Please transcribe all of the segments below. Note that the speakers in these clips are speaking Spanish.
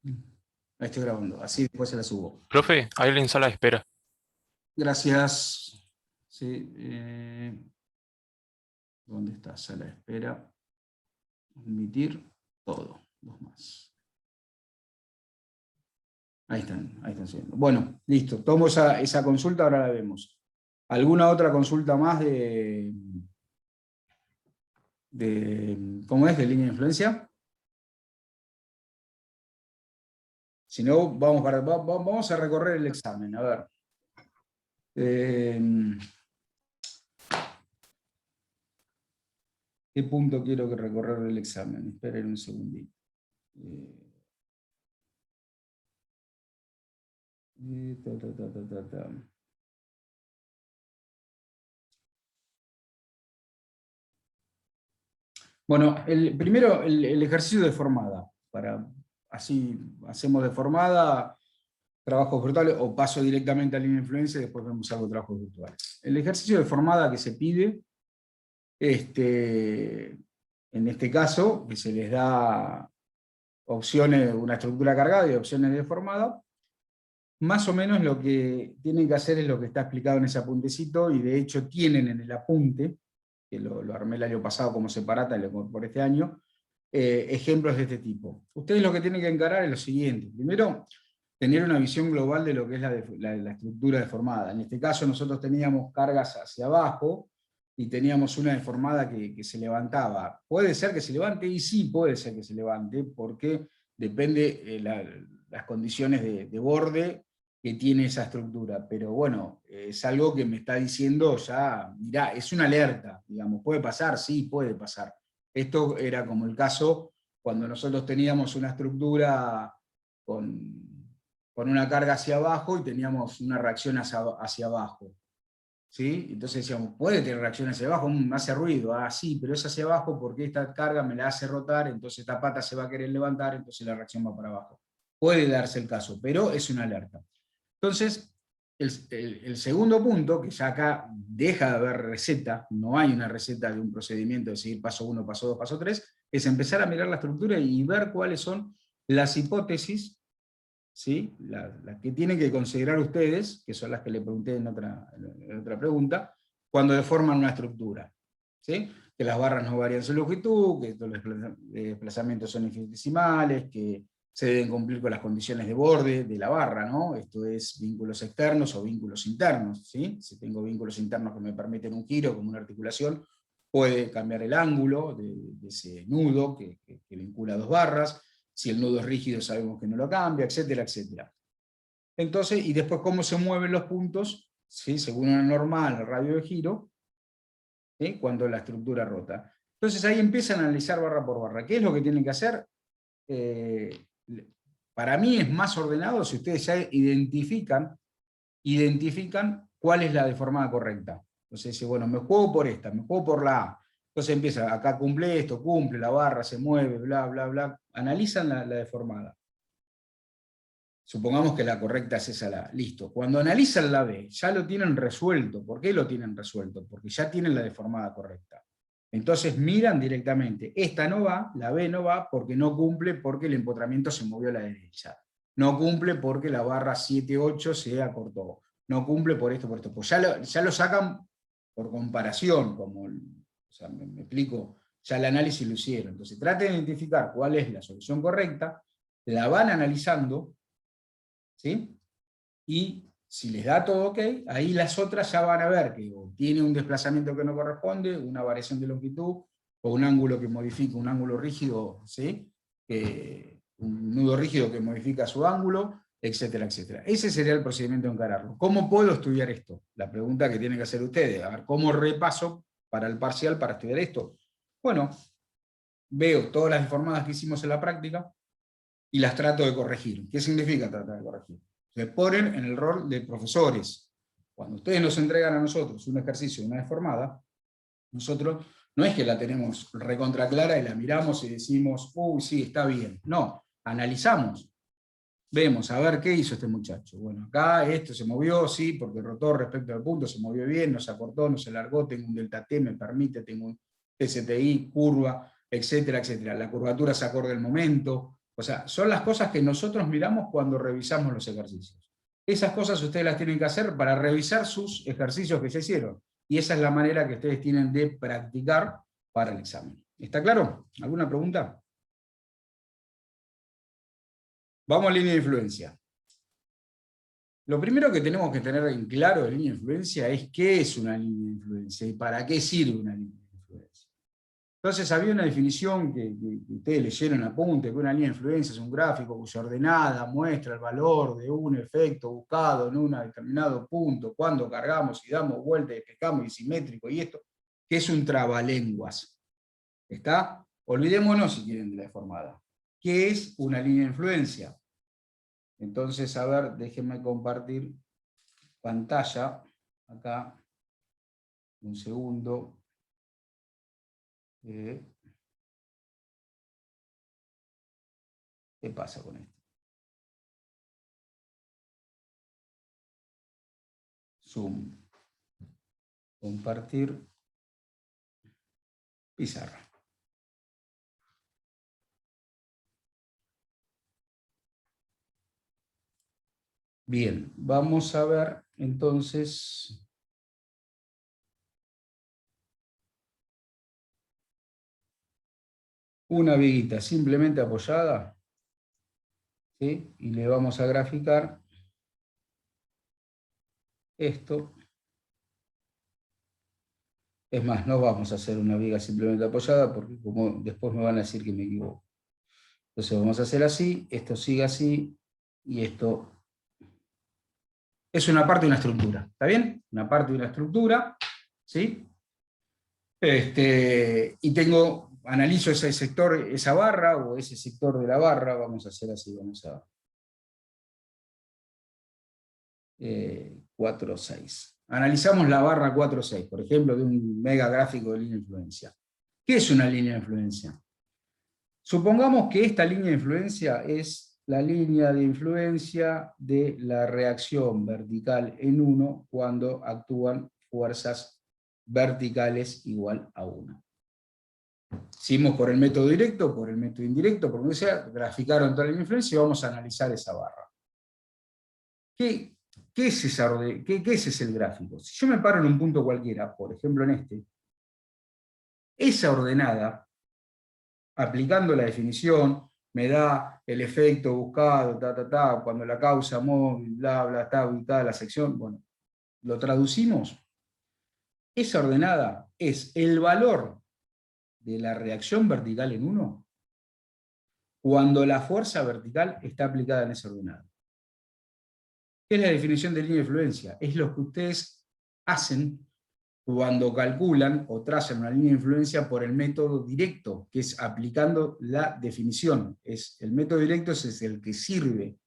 Ahí estoy grabando, así después se la subo. Profe, hay en sala de espera. Gracias. Sí, ¿dónde está? Sala de espera. Admitir todo. Dos más. Ahí están subiendo. Bueno, listo. Tomo esa consulta, ahora la vemos. ¿Alguna otra consulta más ¿cómo es? ¿De línea de influencia? Si no, vamos a recorrer el examen. A ver. ¿Qué punto quiero que recorrer el examen? Esperen un segundito. Bueno, primero el ejercicio de formada. Así hacemos de formada trabajos virtuales o paso directamente a línea de influencia y después vemos algo de trabajos virtuales. El ejercicio de formada que se pide, en este caso, que se les da opciones, una estructura cargada y opciones de formada, más o menos lo que tienen que hacer es lo que está explicado en ese apuntecito, y de hecho tienen en el apunte, que lo armé el año pasado como separata y lo incorporé este año, ejemplos de este tipo. Ustedes lo que tienen que encarar es lo siguiente. Primero, tener una visión global de lo que es la estructura deformada. En este caso nosotros teníamos cargas hacia abajo y teníamos una deformada que se levantaba. Puede ser que se levante, y sí puede ser que se levante, porque depende las condiciones de borde que tiene esa estructura. Pero bueno, es algo que me está diciendo ya, mirá, es una alerta, digamos, ¿puede pasar? Sí, puede pasar. Esto era como el caso cuando nosotros teníamos una estructura con una carga hacia abajo y teníamos una reacción hacia abajo. ¿Sí? Entonces decíamos, puede tener reacción hacia abajo, hace ruido, sí, pero es hacia abajo porque esta carga me la hace rotar, entonces esta pata se va a querer levantar, entonces la reacción va para abajo. Puede darse el caso, pero es una alerta. Entonces, el segundo punto, que ya acá deja de haber receta, no hay una receta de un procedimiento de seguir paso 1, paso 2, paso 3, es empezar a mirar la estructura y ver cuáles son las hipótesis, ¿sí? Las que tienen que considerar ustedes, que son las que le pregunté en otra pregunta, cuando deforman una estructura. ¿Sí? Que las barras no varían su longitud, que los desplazamientos son infinitesimales, que se deben cumplir con las condiciones de borde de la barra, ¿no? Esto es vínculos externos o vínculos internos, ¿sí? Si tengo vínculos internos que me permiten un giro, como una articulación, puede cambiar el ángulo de ese nudo que vincula dos barras. Si el nudo es rígido sabemos que no lo cambia, etcétera, etcétera. Entonces, y después cómo se mueven los puntos, ¿sí? Según una normal, el radio de giro, ¿sí? Cuando la estructura rota. Entonces ahí empiezan a analizar barra por barra. ¿Qué es lo que tienen que hacer? Para mí es más ordenado si ustedes ya identifican cuál es la deformada correcta. Entonces dice, bueno, me juego por esta, me juego por la A. Entonces empieza, acá cumple esto, cumple, la barra se mueve, bla, bla, bla. Analizan la deformada. Supongamos que la correcta es esa, listo. Cuando analizan la B, ya lo tienen resuelto. ¿Por qué lo tienen resuelto? Porque ya tienen la deformada correcta. Entonces miran directamente, esta no va, la B no va, porque no cumple, porque el empotramiento se movió a la derecha. No cumple porque la barra 7-8 se acortó. No cumple por esto, por esto. Pues ya lo sacan por comparación, como, o sea, me explico, ya el análisis lo hicieron. Entonces traten de identificar cuál es la solución correcta, la van analizando, ¿sí? Y si les da todo ok, ahí las otras ya van a ver que tiene un desplazamiento que no corresponde, una variación de longitud, o un ángulo que modifica, un ángulo rígido, ¿sí? Un nudo rígido que modifica su ángulo, etcétera, etcétera. Ese sería el procedimiento de encararlo. ¿Cómo puedo estudiar esto? La pregunta que tienen que hacer ustedes. A ver, ¿cómo repaso para el parcial para estudiar esto? Bueno, veo todas las deformadas que hicimos en la práctica y las trato de corregir. ¿Qué significa tratar de corregir? Se ponen en el rol de profesores. Cuando ustedes nos entregan a nosotros un ejercicio, una deformada, nosotros no es que la tenemos recontra clara y la miramos y decimos, uy, sí, está bien. No, analizamos. Vemos, a ver, ¿qué hizo este muchacho? Bueno, acá esto se movió, sí, porque rotó respecto al punto, se movió bien, no se acortó, no se largó, tengo un delta T, me permite, tengo un STI, curva, etcétera, etcétera. La curvatura se acorde al momento, O sea, son las cosas que nosotros miramos cuando revisamos los ejercicios. Esas cosas ustedes las tienen que hacer para revisar sus ejercicios que se hicieron. Y esa es la manera que ustedes tienen de practicar para el examen. ¿Está claro? ¿Alguna pregunta? Vamos a línea de influencia. Lo primero que tenemos que tener en claro de línea de influencia es qué es una línea de influencia y para qué sirve una línea de influencia. Entonces había una definición que ustedes leyeron en apunte, que una línea de influencia es un gráfico cuya ordenada muestra el valor de un efecto buscado en un determinado punto, cuando cargamos y damos vuelta y despejamos y simétrico y esto, que es un trabalenguas. ¿Está? Olvidémonos si quieren de la deformada. ¿Qué es una línea de influencia? Entonces, a ver, déjenme compartir pantalla, acá, un segundo. ¿Qué pasa con esto? Zoom. Compartir pizarra. Bien, vamos a ver entonces una viguita simplemente apoyada, ¿sí? Y le vamos a graficar esto. Es más, no vamos a hacer una viga simplemente apoyada porque como después me van a decir que me equivoco. Entonces vamos a hacer así, esto sigue así y esto es una parte de una estructura. ¿Está bien? Una parte de una estructura, ¿sí? Y analizo ese sector, esa barra, o ese sector de la barra, vamos a hacer así, vamos a 4.6. Analizamos la barra 4.6, por ejemplo, de un mega gráfico de línea de influencia. ¿Qué es una línea de influencia? Supongamos que esta línea de influencia es la línea de influencia de la reacción vertical en 1 cuando actúan fuerzas verticales igual a 1. Hicimos por el método directo, por el método indirecto, por donde sea, graficaron toda la línea de influencia y vamos a analizar esa barra. ¿Qué es qué es ese gráfico? Si yo me paro en un punto cualquiera, por ejemplo en este, esa ordenada, aplicando la definición, me da el efecto buscado, cuando la causa móvil, bla, bla, está ubicada la sección, bueno, lo traducimos. Esa ordenada es el valor de la reacción vertical en 1 cuando la fuerza vertical está aplicada en esa ordenada. ¿Qué es la definición de línea de influencia? Es lo que ustedes hacen cuando calculan o trazan una línea de influencia por el método directo, que es aplicando la definición. El método directo es el que sirve,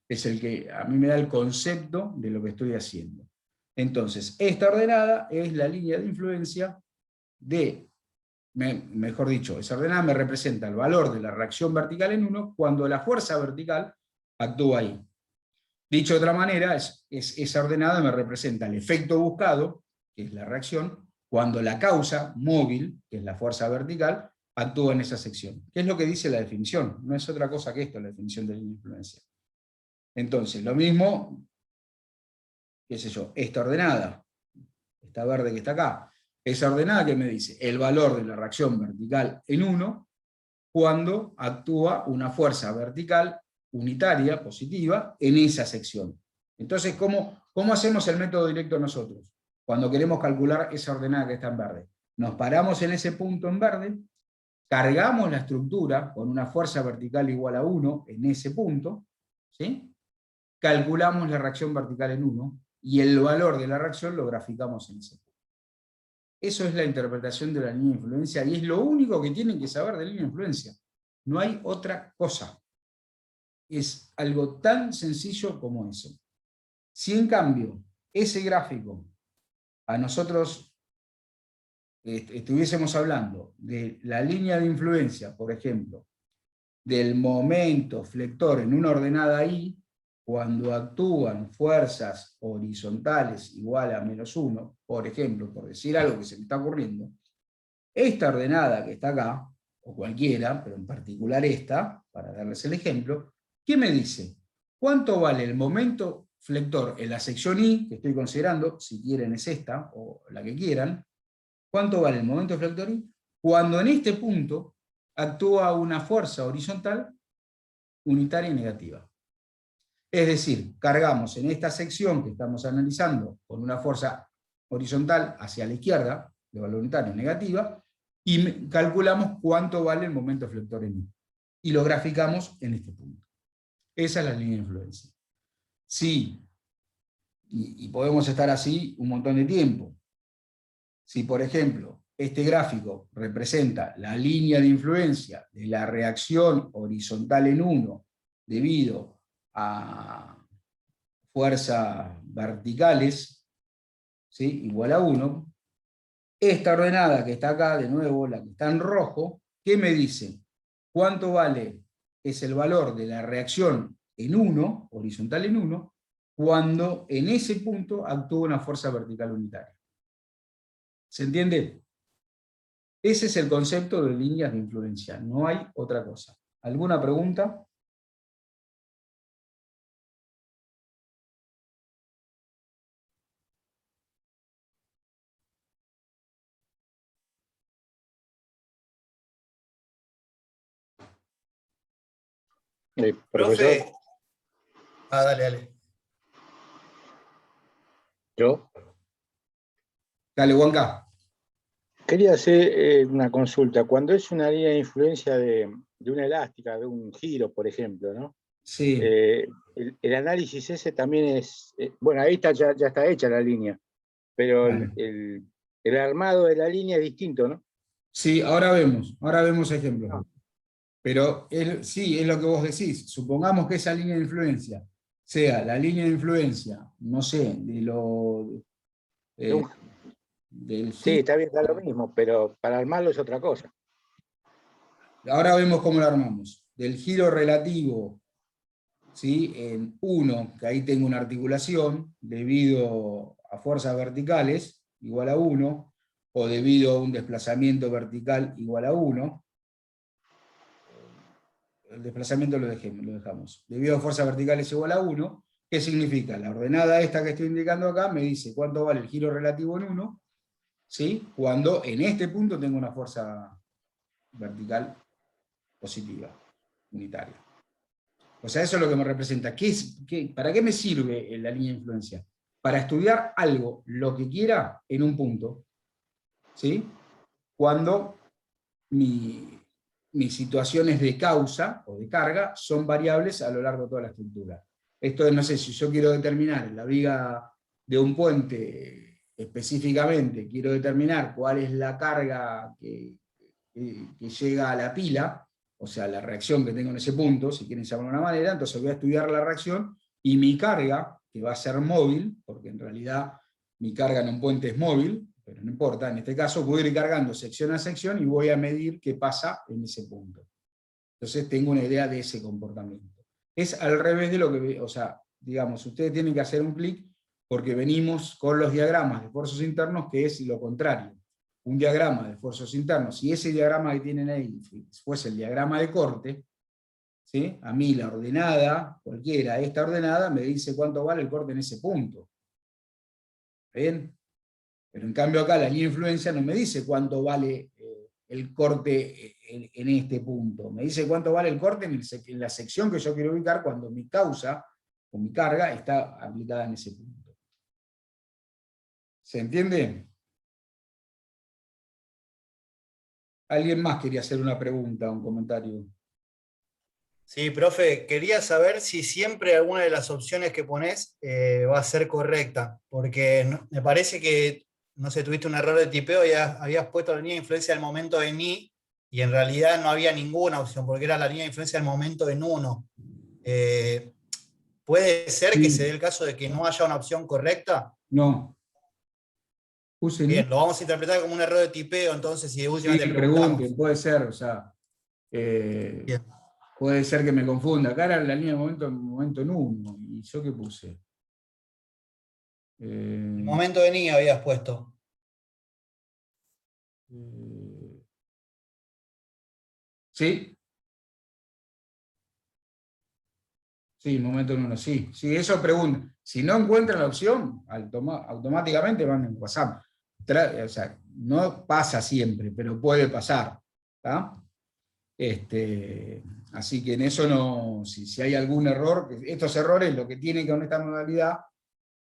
es el que a mí me da el concepto de lo que estoy haciendo. Entonces, esta ordenada es la línea de influencia mejor dicho, esa ordenada me representa el valor de la reacción vertical en 1 cuando la fuerza vertical actúa ahí. Dicho de otra manera, esa ordenada me representa el efecto buscado, que es la reacción, cuando la causa móvil, que es la fuerza vertical, actúa en esa sección. ¿Qué es lo que dice la definición? No es otra cosa que esto, la definición de línea de influencia. Entonces, lo mismo, qué sé yo, esta ordenada, esta verde que está acá, esa ordenada que me dice el valor de la reacción vertical en 1 cuando actúa una fuerza vertical unitaria, positiva, en esa sección. Entonces, ¿cómo hacemos el método directo nosotros? Cuando queremos calcular esa ordenada que está en verde. Nos paramos en ese punto en verde, cargamos la estructura con una fuerza vertical igual a 1 en ese punto, ¿sí? Calculamos la reacción vertical en 1, y el valor de la reacción lo graficamos en ese punto. Eso es la interpretación de la línea de influencia, y es lo único que tienen que saber de línea de influencia. No hay otra cosa. Es algo tan sencillo como eso. Si en cambio ese gráfico a nosotros estuviésemos hablando de la línea de influencia, por ejemplo, del momento flector en una ordenada I, cuando actúan fuerzas horizontales igual a -1, por ejemplo, por decir algo que se me está ocurriendo, esta ordenada que está acá, o cualquiera, pero en particular esta, para darles el ejemplo, ¿qué me dice? ¿Cuánto vale el momento flector en la sección I, que estoy considerando, si quieren es esta, o la que quieran? ¿Cuánto vale el momento flector I? Cuando en este punto actúa una fuerza horizontal unitaria y negativa. Es decir, cargamos en esta sección que estamos analizando con una fuerza horizontal hacia la izquierda, de valor unitario negativa, y calculamos cuánto vale el momento flector en I. Y lo graficamos en este punto. Esa es la línea de influencia. Sí, y podemos estar así un montón de tiempo. Si, por ejemplo, este gráfico representa la línea de influencia de la reacción horizontal en 1 debido a fuerzas verticales, ¿sí? Igual a 1, esta ordenada que está acá, de nuevo, la que está en rojo, ¿qué me dice? ¿Cuánto vale? Es el valor de la reacción en 1, horizontal en 1, cuando en ese punto actúa una fuerza vertical unitaria. ¿Se entiende? Ese es el concepto de líneas de influencia, no hay otra cosa. ¿Alguna pregunta? Profesor, Profe, dale, dale. yo Dale, Juanca. quería hacer una consulta. Cuando es una línea de influencia de una elástica, de un giro, por ejemplo, ¿no? Sí. El análisis ese también es, bueno, ahí está, ya está hecha la línea, pero Vale. el armado de la línea es distinto, ¿no? Sí, ahora vemos ejemplos. Pero sí, es lo que vos decís. Supongamos que esa línea de influencia sea la línea de influencia, no sé, De eh, un- del sí, giro. está bien, está lo mismo, pero para armarlo es otra cosa. Ahora vemos cómo lo armamos. Del giro relativo, ¿sí? En 1, que ahí tengo una articulación, debido a fuerzas verticales, igual a 1, o debido a un desplazamiento vertical igual a 1. El desplazamiento lo dejamos. Debido a fuerzas verticales igual a 1, ¿qué significa? La ordenada esta que estoy indicando acá me dice cuánto vale el giro relativo en 1, ¿sí? Cuando en este punto tengo una fuerza vertical positiva, unitaria. O sea, eso es lo que me representa. ¿Para qué me sirve la línea de influencia? Para estudiar algo, lo que quiera, en un punto, ¿sí? Cuando mis situaciones de causa o de carga son variables a lo largo de toda la estructura. Esto es, no sé, si yo quiero determinar en la viga de un puente específicamente, quiero determinar cuál es la carga que llega a la pila, o sea, la reacción que tengo en ese punto, si quieren llamarlo de una manera, entonces voy a estudiar la reacción y mi carga, que va a ser móvil, porque en realidad mi carga en un puente es móvil, pero no importa, en este caso voy a ir cargando sección a sección y voy a medir qué pasa en ese punto. Entonces tengo una idea de ese comportamiento. Es al revés de lo que, o sea, digamos, ustedes tienen que hacer un clic porque venimos con los diagramas de esfuerzos internos, que es lo contrario. Un diagrama de esfuerzos internos, si ese diagrama que tienen ahí fuese el diagrama de corte, ¿sí? A mí la ordenada, cualquiera, esta ordenada me dice cuánto vale el corte en ese punto. ¿Bien? Pero en cambio acá la línea de influencia no me dice cuánto vale el corte en este punto. Me dice cuánto vale el corte en la sección que yo quiero ubicar cuando mi causa o mi carga está aplicada en ese punto. ¿Se entiende? ¿Alguien más quería hacer una pregunta, un comentario? Sí, profe, quería saber si siempre alguna de las opciones que pones va a ser correcta, porque me parece que, no sé, tuviste un error de tipeo y habías puesto la línea de influencia del momento en I, y en realidad no había ninguna opción, porque era la línea de influencia del momento en 1. ¿Puede ser que se dé Sí, el caso de que no haya una opción correcta? no. Puse ni. Bien, lo vamos a interpretar como un error de tipeo, entonces, y de última Sí, te pregunten, preguntamos. puede ser, o sea, eh, Bien. puede ser que me confunda. Acá era la línea de momento en uno. ¿Y yo qué puse? El Eh, momento en I habías puesto. eh, ¿Sí? Sí, momento en uno, sí. Sí, eso pregunta. Si no encuentran la opción, automáticamente van en WhatsApp. O sea, no pasa siempre, pero puede pasar. ¿Tá? Así que en eso no, si hay algún error, estos errores lo que tienen con esta modalidad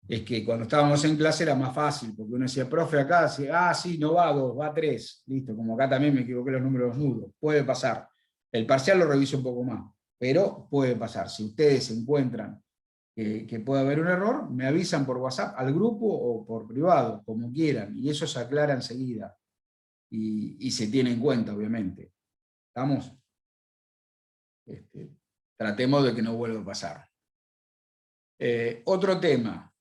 es que cuando estábamos en clase era más fácil, porque uno decía, profe, acá, sí, no va 2, va 3, listo, como acá también me equivoqué los números nudos, puede pasar. El parcial lo reviso un poco más, pero puede pasar. Si ustedes encuentran que puede haber un error, me avisan por WhatsApp al grupo o por privado, como quieran, y eso se aclara enseguida, y se tiene en cuenta, obviamente. ¿Estamos? Tratemos de que no vuelva a pasar. Otro tema,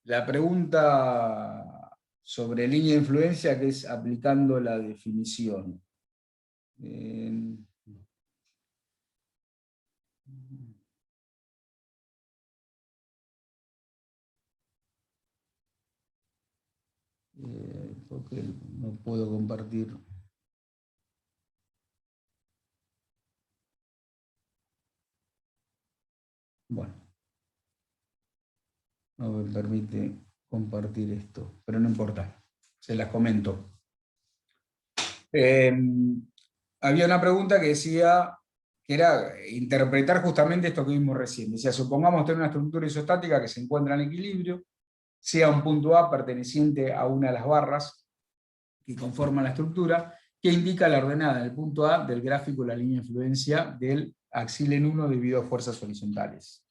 la pregunta sobre línea de influencia, que es aplicando la definición. Porque no puedo compartir. Bueno, no me permite compartir esto, pero no importa, se las comento. Había una pregunta que decía, que era interpretar justamente esto que vimos recién. Decía, supongamos tener una estructura isostática que se encuentra en equilibrio, sea un punto A perteneciente a una de las barras que conforman la estructura, que indica la ordenada del punto A del gráfico de la línea de influencia del axil en 1 debido a fuerzas horizontales.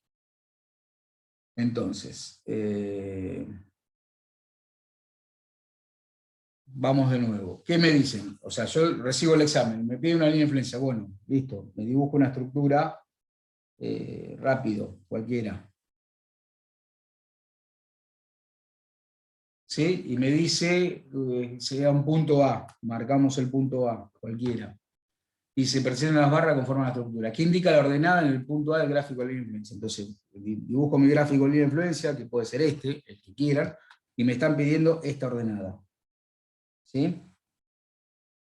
Entonces, vamos de nuevo. ¿Qué me dicen? O sea, yo recibo el examen, me pide una línea de influencia. Bueno, listo, me dibujo una estructura rápido, cualquiera. ¿Sí? Y me dice, sea un punto A, marcamos el punto A, cualquiera. Y se presionan las barras conforme a la estructura. ¿Qué indica la ordenada en el punto A del gráfico de línea de influencia? Entonces, dibujo mi gráfico de línea de influencia, que puede ser este, el que quieran, y me están pidiendo esta ordenada. ¿Sí?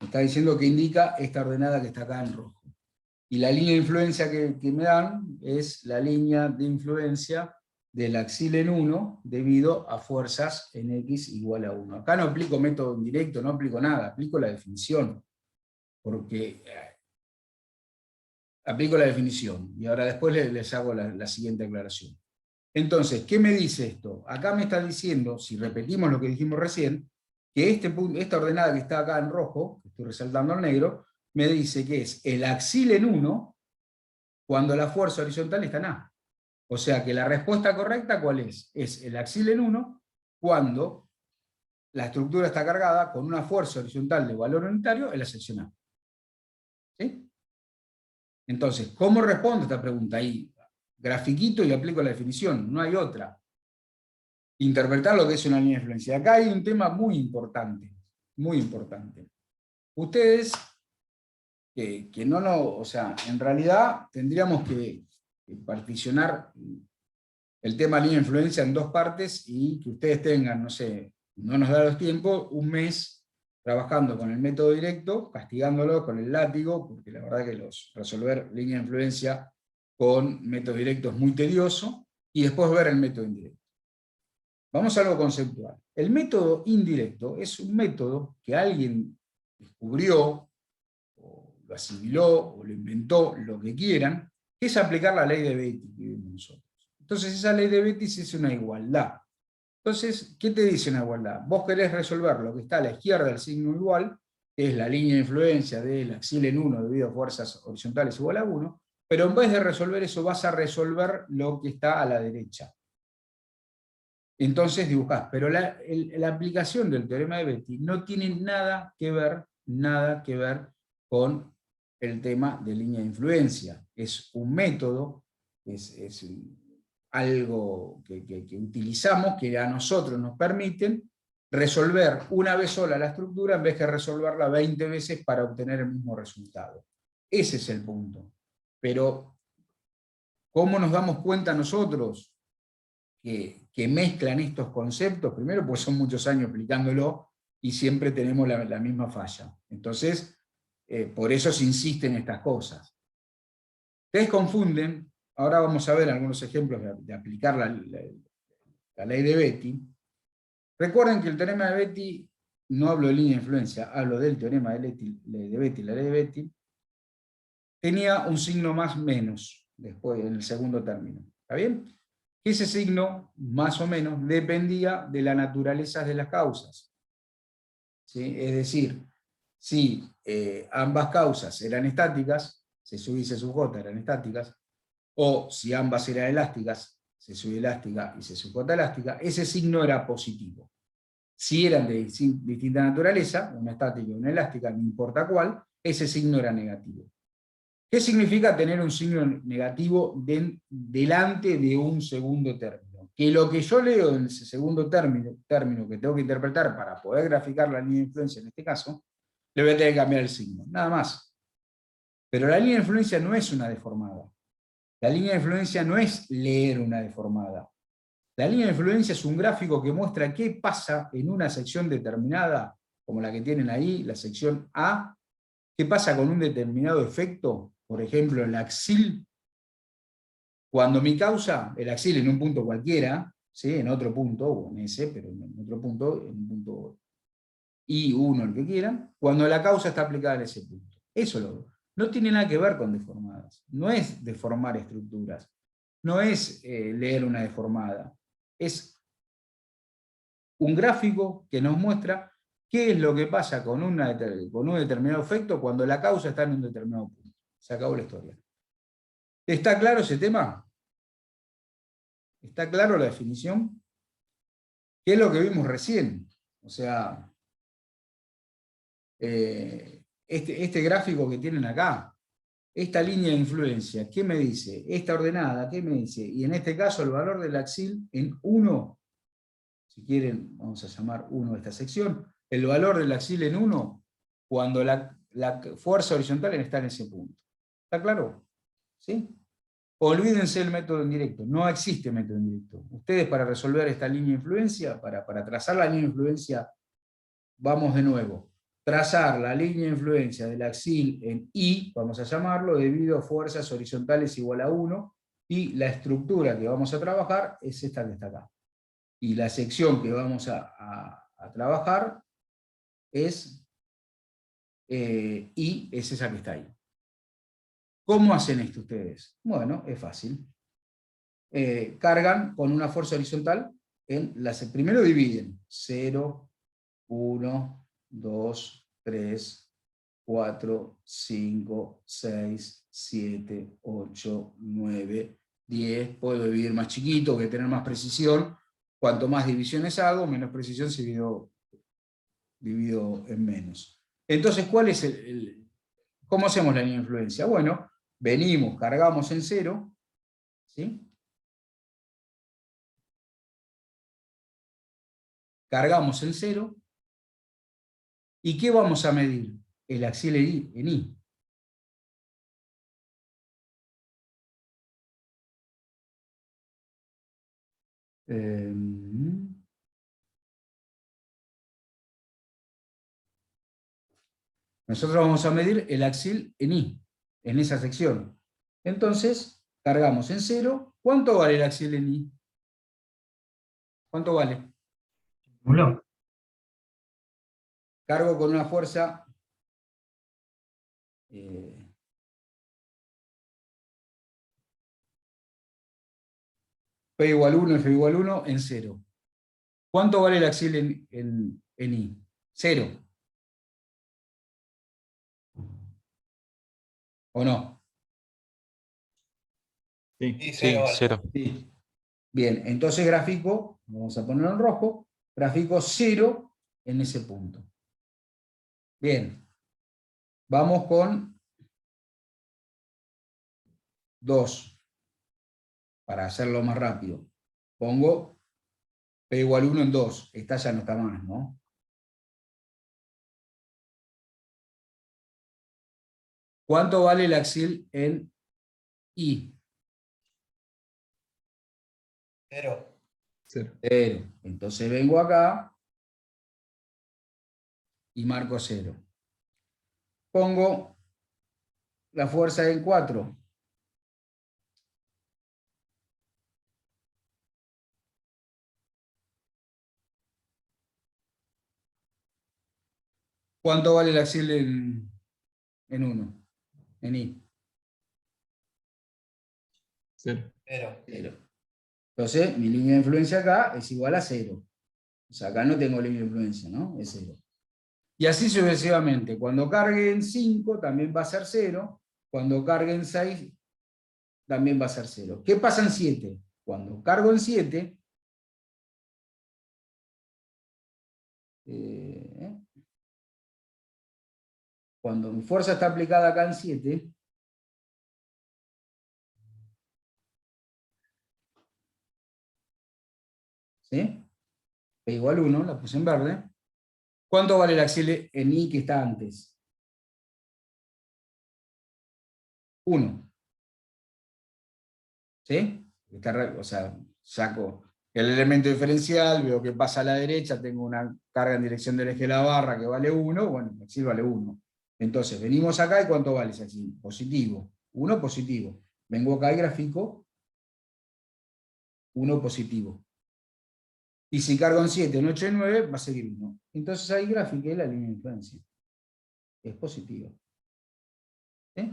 Me está diciendo que indica esta ordenada que está acá en rojo. Y la línea de influencia que me dan es la línea de influencia del axil en 1 debido a fuerzas en X igual a 1. Acá no aplico método indirecto, no aplico nada, aplico la definición. Porque aplico la definición. Y ahora después les hago la siguiente aclaración. Entonces, ¿qué me dice esto? Acá me está diciendo, si repetimos lo que dijimos recién, que esta ordenada que está acá en rojo, que estoy resaltando en negro, me dice que es el axil en 1 cuando la fuerza horizontal está en A. O sea que la respuesta correcta, ¿cuál es? Es el axil en 1 cuando la estructura está cargada con una fuerza horizontal de valor unitario en la sección A. ¿Sí? Entonces, ¿cómo respondo a esta pregunta? Ahí, grafiquito y aplico la definición, no hay otra. Interpretar lo que es una línea de influencia. Acá hay un tema muy importante, muy importante. Ustedes, que o sea, en realidad tendríamos que particionar el tema línea de influencia en dos partes y que ustedes tengan, no sé, no nos da los tiempos, un mes trabajando con el método directo, castigándolo con el látigo, porque la verdad que resolver línea de influencia con método directo es muy tedioso, y después ver el método indirecto. Vamos a algo conceptual. El método indirecto es un método que alguien descubrió, o lo asimiló, o lo inventó, lo que quieran, que es aplicar la ley de Betti que vimos nosotros. Entonces esa ley de Betti es una igualdad. Entonces, ¿qué te dice una igualdad? Vos querés resolver lo que está a la izquierda del signo igual, que es la línea de influencia del axil en 1 debido a fuerzas horizontales igual a 1, pero en vez de resolver eso vas a resolver lo que está a la derecha. Entonces dibujás, pero la aplicación del teorema de Betti no tiene nada que ver con el tema de línea de influencia. Es un método, es algo que utilizamos, que a nosotros nos permiten resolver una vez sola la estructura en vez de resolverla 20 veces para obtener el mismo resultado. Ese es el punto. Pero, ¿cómo nos damos cuenta nosotros que mezclan estos conceptos? Primero, pues son muchos años aplicándolo y siempre tenemos la misma falla. Entonces, por eso se insiste en estas cosas. Ustedes confunden, ahora vamos a ver algunos ejemplos de aplicar la ley de Betti. Recuerden que el teorema de Betti, no hablo de línea de influencia, hablo del teorema de Betti, la ley de Betti, tenía un signo más menos después en el segundo término. ¿Está bien? Ese signo, más o menos, dependía de la naturaleza de las causas. ¿Sí? Es decir, si ambas causas eran estáticas, C sub I y C sub J eran estáticas, o si ambas eran elásticas, C sub I elástica y C sub J elástica, ese signo era positivo. Si eran de distinta naturaleza, una estática y una elástica, no importa cuál, ese signo era negativo. ¿Qué significa tener un signo negativo delante de un segundo término? Que lo que yo leo en ese segundo término que tengo que interpretar para poder graficar la línea de influencia en este caso, le voy a tener que cambiar el signo, nada más. Pero la línea de influencia no es una deformada. La línea de influencia no es leer una deformada. La línea de influencia es un gráfico que muestra qué pasa en una sección determinada, como la que tienen ahí, la sección A, qué pasa con un determinado efecto, por ejemplo, el axil, cuando mi causa, el axil en un punto cualquiera, ¿sí? En otro punto, o en ese, pero en otro punto, en un punto I1, el que quieran, cuando la causa está aplicada en ese punto. Eso no tiene nada que ver con deformadas. No es deformar estructuras. No es leer una deformada. Es un gráfico que nos muestra qué es lo que pasa con un determinado efecto cuando la causa está en un determinado punto. Se acabó la historia. ¿Está claro ese tema? ¿Está claro la definición? ¿Qué es lo que vimos recién? O sea, este gráfico que tienen acá, esta línea de influencia, ¿qué me dice? Esta ordenada, ¿qué me dice? Y en este caso el valor del axil en 1, si quieren, vamos a llamar 1 esta sección, el valor del axil en 1, cuando la fuerza horizontal está en ese punto. ¿Está claro? ¿Sí? Olvídense del método indirecto, no existe método indirecto. Ustedes para resolver esta línea de influencia, para trazar la línea de influencia, vamos de nuevo. Trazar la línea de influencia del axil en I, vamos a llamarlo, debido a fuerzas horizontales igual a 1, y la estructura que vamos a trabajar es esta que está acá. Y la sección que vamos a trabajar es I, es esa que está ahí. ¿Cómo hacen esto ustedes? Bueno, es fácil. Cargan con una fuerza horizontal, primero dividen, 0, 1, 2, 3, 4, 5, 6, 7, 8, 9, 10, puedo dividir más chiquito, voy a tener más precisión, cuanto más divisiones hago, menos precisión si divido en menos. Entonces, ¿cuál es cómo hacemos la línea de influencia? Bueno, venimos, cargamos en 0, ¿sí? Cargamos en 0, ¿y qué vamos a medir? El axil en I. Nosotros vamos a medir el axil en I, en esa sección. Entonces, cargamos en 0. ¿Cuánto vale el axil en I? ¿Cuánto vale? Uno. Cargo con una fuerza P igual 1, F igual 1 en 0. ¿Cuánto vale el axil en I? 0. ¿O no? Sí, Sí, sí, 0. Sí. Bien, entonces gráfico, vamos a ponerlo en rojo, gráfico 0 en ese punto. Bien, vamos con 2, para hacerlo más rápido. Pongo P igual 1 en 2, esta ya no está más, ¿no? ¿Cuánto vale el axil en I? 0. 0. 0. Entonces vengo acá y marco 0. pongo la fuerza en 4. ¿Cuánto vale el axial en 1? En I. 0. Pero, 0. Entonces, mi línea de influencia acá es igual a 0. O sea, acá no tengo línea de influencia, ¿no? Es 0. Y así sucesivamente. Cuando cargue en 5, también va a ser 0. Cuando cargue en 6, también va a ser 0. ¿Qué pasa en 7? Cuando cargo en 7, cuando mi fuerza está aplicada acá en 7, ¿sí? P igual 1, la puse en verde. ¿Cuánto vale el axial en I que está antes? 1. ¿Sí? O sea, saco el elemento diferencial, veo que pasa a la derecha, tengo una carga en dirección del eje de la barra que vale 1, bueno, el axial vale 1. Entonces, venimos acá y ¿cuánto vale ese axial? Positivo. 1 positivo. Vengo acá y grafico 1 positivo. Y si cargo en 7, en 8 y 9, va a seguir 1. Entonces ahí grafiqué la línea de influencia. Es positiva. ¿Sí?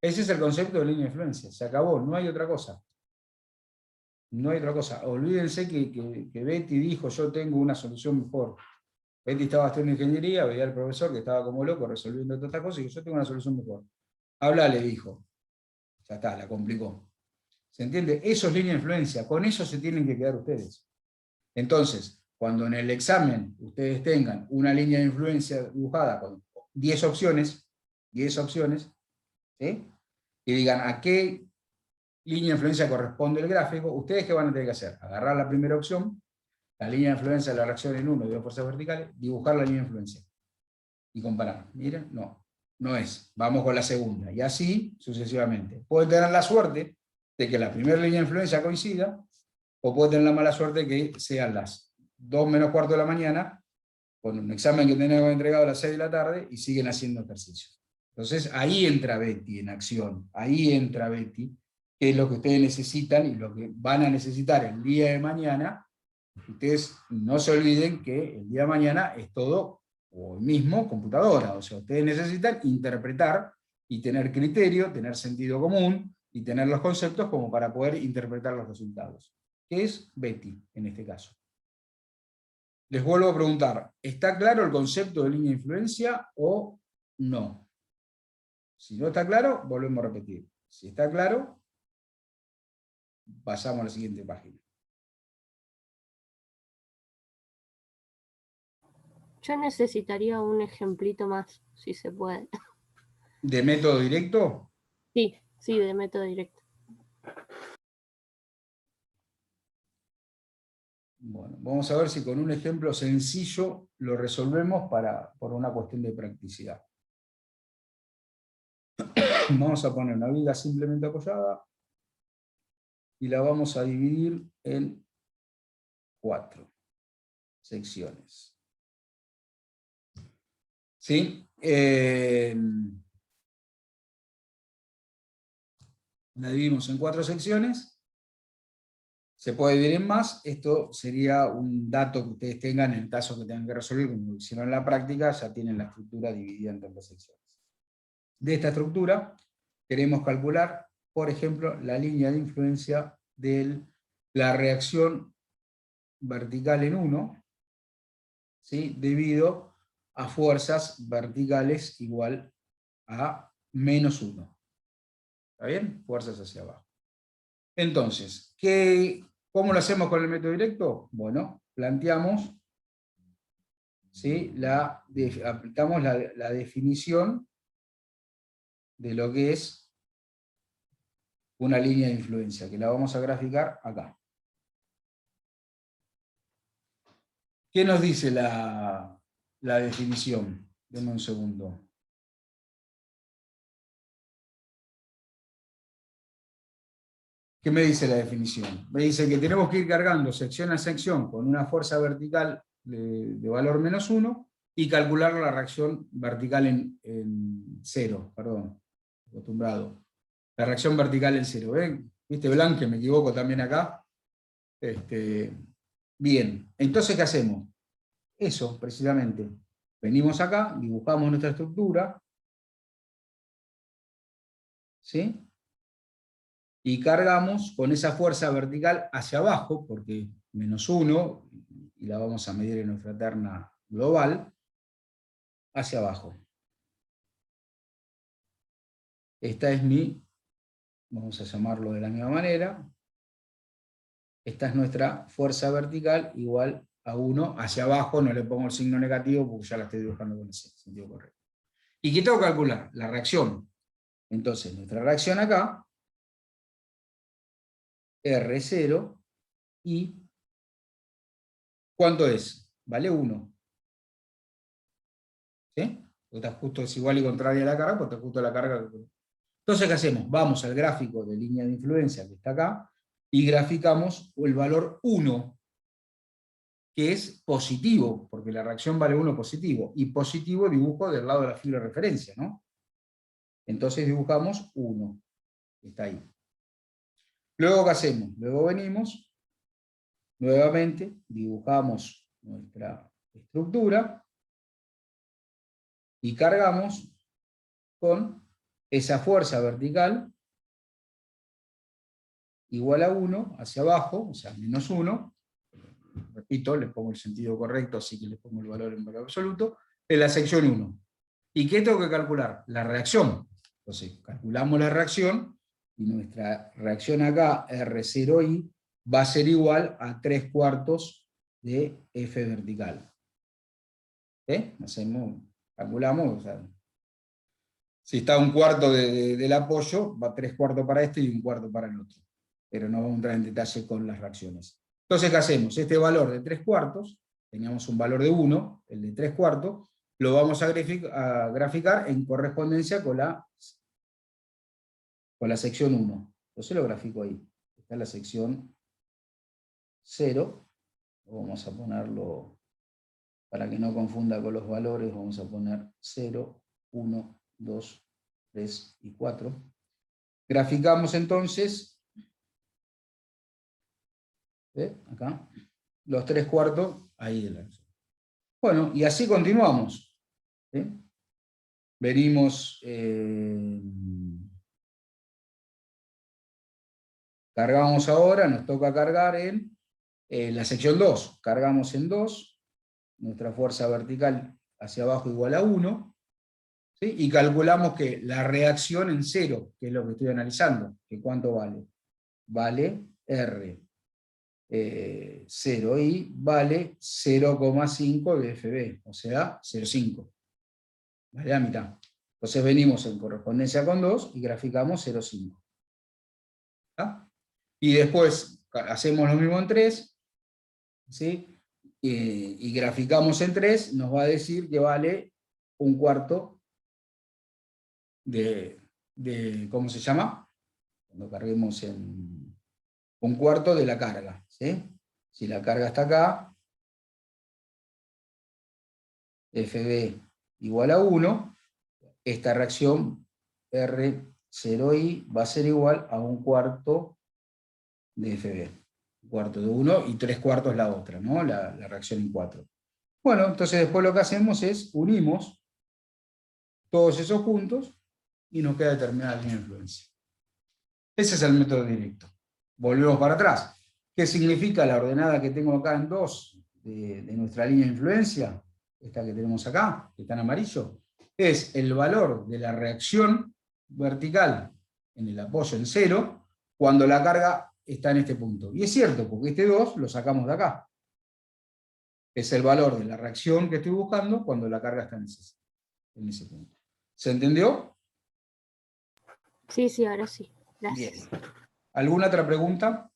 Ese es el concepto de línea de influencia. Se acabó, no hay otra cosa. No hay otra cosa. Olvídense que Betty dijo, yo tengo una solución mejor. Betty estaba estudiando ingeniería, veía al profesor que estaba como loco resolviendo todas estas cosas y dijo, yo tengo una solución mejor. Habla, le dijo. Ya está, la complicó. ¿Se entiende? Eso es línea de influencia. Con eso se tienen que quedar ustedes. Entonces, cuando en el examen ustedes tengan una línea de influencia dibujada con 10 opciones, ¿sí? Y digan a qué línea de influencia corresponde el gráfico, ¿ustedes qué van a tener que hacer? Agarrar la primera opción, la línea de influencia de la reacción en 1 de 2 fuerzas verticales, dibujar la línea de influencia y comparar. Miren, no es. Vamos con la segunda. Y así sucesivamente. Pueden tener la suerte de que la primera línea de influencia coincida, o pueden tener la mala suerte de que sean las 2 menos cuarto de la mañana, con un examen que tenemos entregado a las 6 de la tarde, y siguen haciendo ejercicios. Entonces ahí entra Betty en acción. Ahí entra Betty, que es lo que ustedes necesitan y lo que van a necesitar el día de mañana. Ustedes no se olviden que el día de mañana es todo hoy mismo computadora. O sea, ustedes necesitan interpretar y tener criterio, tener sentido común y tener los conceptos como para poder interpretar los resultados. ¿Qué es Betty en este caso? Les vuelvo a preguntar, ¿está claro el concepto de línea de influencia o no? Si no está claro, volvemos a repetir. Si está claro, pasamos a la siguiente página. Yo necesitaría un ejemplito más, si se puede. ¿De método directo? Sí, de método directo. Bueno, vamos a ver si con un ejemplo sencillo lo resolvemos por una cuestión de practicidad. Vamos a poner una viga simplemente apoyada y la vamos a dividir en 4 secciones. ¿Sí? La dividimos en 4 secciones. Se puede dividir en más. Esto sería un dato que ustedes tengan en el caso que tengan que resolver, como lo hicieron en la práctica, ya tienen la estructura dividida en tantas secciones. De esta estructura queremos calcular, por ejemplo, la línea de influencia de la reacción vertical en 1, ¿sí? Debido a fuerzas verticales igual a menos 1. ¿Está bien? Fuerzas hacia abajo. Entonces, ¿cómo lo hacemos con el método directo? Bueno, planteamos, ¿sí? Aplicamos la definición de lo que es una línea de influencia, que la vamos a graficar acá. ¿Qué nos dice la definición? Denme un segundo. ¿Qué me dice la definición? Me dice que tenemos que ir cargando sección a sección con una fuerza vertical de valor menos 1, y calcular la reacción vertical en 0, perdón, acostumbrado. La reacción vertical en 0, ¿ven? ¿Viste, Blanc, que me equivoco también acá? Bien, entonces, ¿qué hacemos? Eso, precisamente. Venimos acá, dibujamos nuestra estructura, ¿sí? Y cargamos con esa fuerza vertical hacia abajo, porque -1, y la vamos a medir en nuestra terna global, hacia abajo. Esta es vamos a llamarlo de la misma manera, esta es nuestra fuerza vertical igual a 1 hacia abajo, no le pongo el signo negativo porque ya la estoy dibujando con ese sentido correcto. ¿Y qué tengo que calcular? La reacción. Entonces, nuestra reacción acá, R0, y ¿cuánto es? Vale 1. ¿Sí? Porque está justo, es igual y contraria a la carga, porque está justo la carga. Entonces, ¿qué hacemos? Vamos al gráfico de línea de influencia que está acá, y graficamos el valor 1, que es positivo, porque la reacción vale 1 positivo, y positivo dibujo del lado de la fibra de referencia, ¿no? Entonces dibujamos 1, que está ahí. Luego, ¿qué hacemos? Luego venimos, nuevamente, dibujamos nuestra estructura, y cargamos con esa fuerza vertical igual a 1 hacia abajo, o sea, -1, repito, les pongo el sentido correcto, así que les pongo el valor en valor absoluto, en la sección 1. ¿Y qué tengo que calcular? La reacción. Entonces, calculamos la reacción, y nuestra reacción acá, R0I, va a ser igual a 3/4 de F vertical. ¿Sí? Calculamos, o sea, si está 1/4 del apoyo, va 3/4 para este y 1/4 para el otro. Pero no vamos a entrar en detalle con las reacciones. Entonces, ¿qué hacemos? Este valor de 3/4, teníamos un valor de 1, el de 3/4, lo vamos a graficar en correspondencia con la sección 1. Entonces lo grafico ahí. Está la sección 0. Vamos a ponerlo, para que no confunda con los valores, vamos a poner 0, 1, 2, 3 y 4. Graficamos entonces, acá, los 3/4 ahí de la reacción. Bueno, y así continuamos. Venimos, cargamos ahora, nos toca cargar en la sección 2. Cargamos en 2, nuestra fuerza vertical hacia abajo igual a 1, ¿sí? Y calculamos que la reacción en 0, que es lo que estoy analizando, que ¿cuánto vale? Vale R. 0i vale 0,5 de FB, o sea, 0,5. Vale la mitad. Entonces venimos en correspondencia con 2 y graficamos 0,5. Y después hacemos lo mismo en 3, ¿sí? Y graficamos en 3, nos va a decir que vale 1/4 de, ¿cómo se llama? Cuando carguemos en 1/4 de la carga, ¿sí? Si la carga está acá, FB igual a 1, esta reacción R0I va a ser igual a 1/4 de FB. 1/4 de 1 y 3/4 la otra, ¿no? La reacción en 4. Bueno, entonces después lo que hacemos es unimos todos esos puntos y nos queda determinada la línea de influencia. Ese es el método directo. Volvemos para atrás. ¿Qué significa la ordenada que tengo acá en 2 de nuestra línea de influencia? Esta que tenemos acá, que está en amarillo, es el valor de la reacción vertical en el apoyo en 0, cuando la carga está en este punto. Y es cierto, porque este 2 lo sacamos de acá. Es el valor de la reacción que estoy buscando cuando la carga está en ese punto. ¿Se entendió? Sí, ahora sí. Gracias. Bien. ¿Alguna otra pregunta?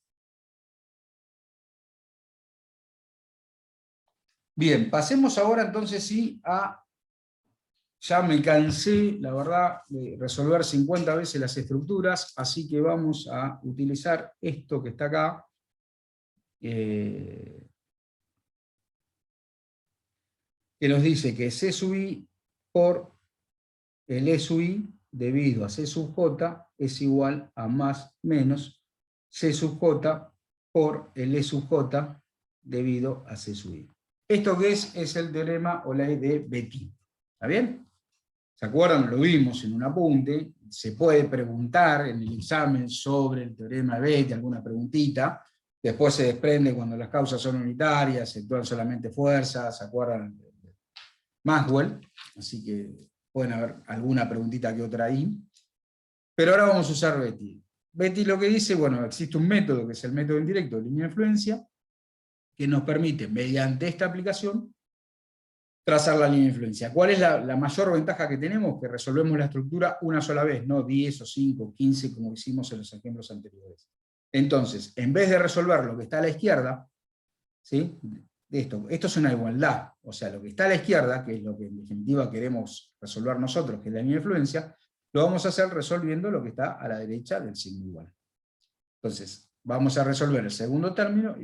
Bien, pasemos ahora entonces sí a... Ya me cansé, la verdad, de resolver 50 veces las estructuras, así que vamos a utilizar esto que está acá. Que que nos dice que C sub I por el E sub I debido a C sub J es igual a más menos C sub J por el E sub J debido a C sub I. ¿Esto qué es? Es el teorema o ley de Betti. ¿Está bien? ¿Se acuerdan? Lo vimos en un apunte. Se puede preguntar en el examen sobre el teorema de Betti, alguna preguntita. Después se desprende cuando las causas son unitarias, se actúan solamente fuerzas, ¿se acuerdan? Maxwell. Así que pueden haber alguna preguntita que otra ahí. Pero ahora vamos a usar Betti. Betti lo que dice, bueno, existe un método que es el método indirecto de línea de influencia, que nos permite, mediante esta aplicación, trazar la línea de influencia. ¿Cuál es la mayor ventaja que tenemos? Que resolvemos la estructura una sola vez, no 10 o 5 o 15 como hicimos en los ejemplos anteriores. Entonces, en vez de resolver lo que está a la izquierda, ¿sí? Esto es una igualdad, o sea, lo que está a la izquierda, que es lo que en definitiva queremos resolver nosotros, que es la línea de influencia, lo vamos a hacer resolviendo lo que está a la derecha del signo igual. Entonces, vamos a resolver el segundo término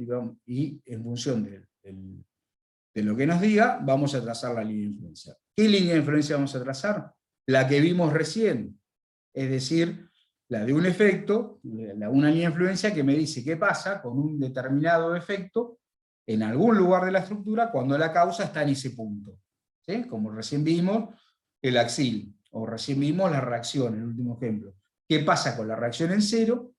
y en función de lo que nos diga, vamos a trazar la línea de influencia. ¿Qué línea de influencia vamos a trazar? La que vimos recién, es decir, la de un efecto, una línea de influencia que me dice qué pasa con un determinado efecto en algún lugar de la estructura cuando la causa está en ese punto. ¿Sí? Como recién vimos el axil, o recién vimos la reacción, el último ejemplo. ¿Qué pasa con la reacción en cero?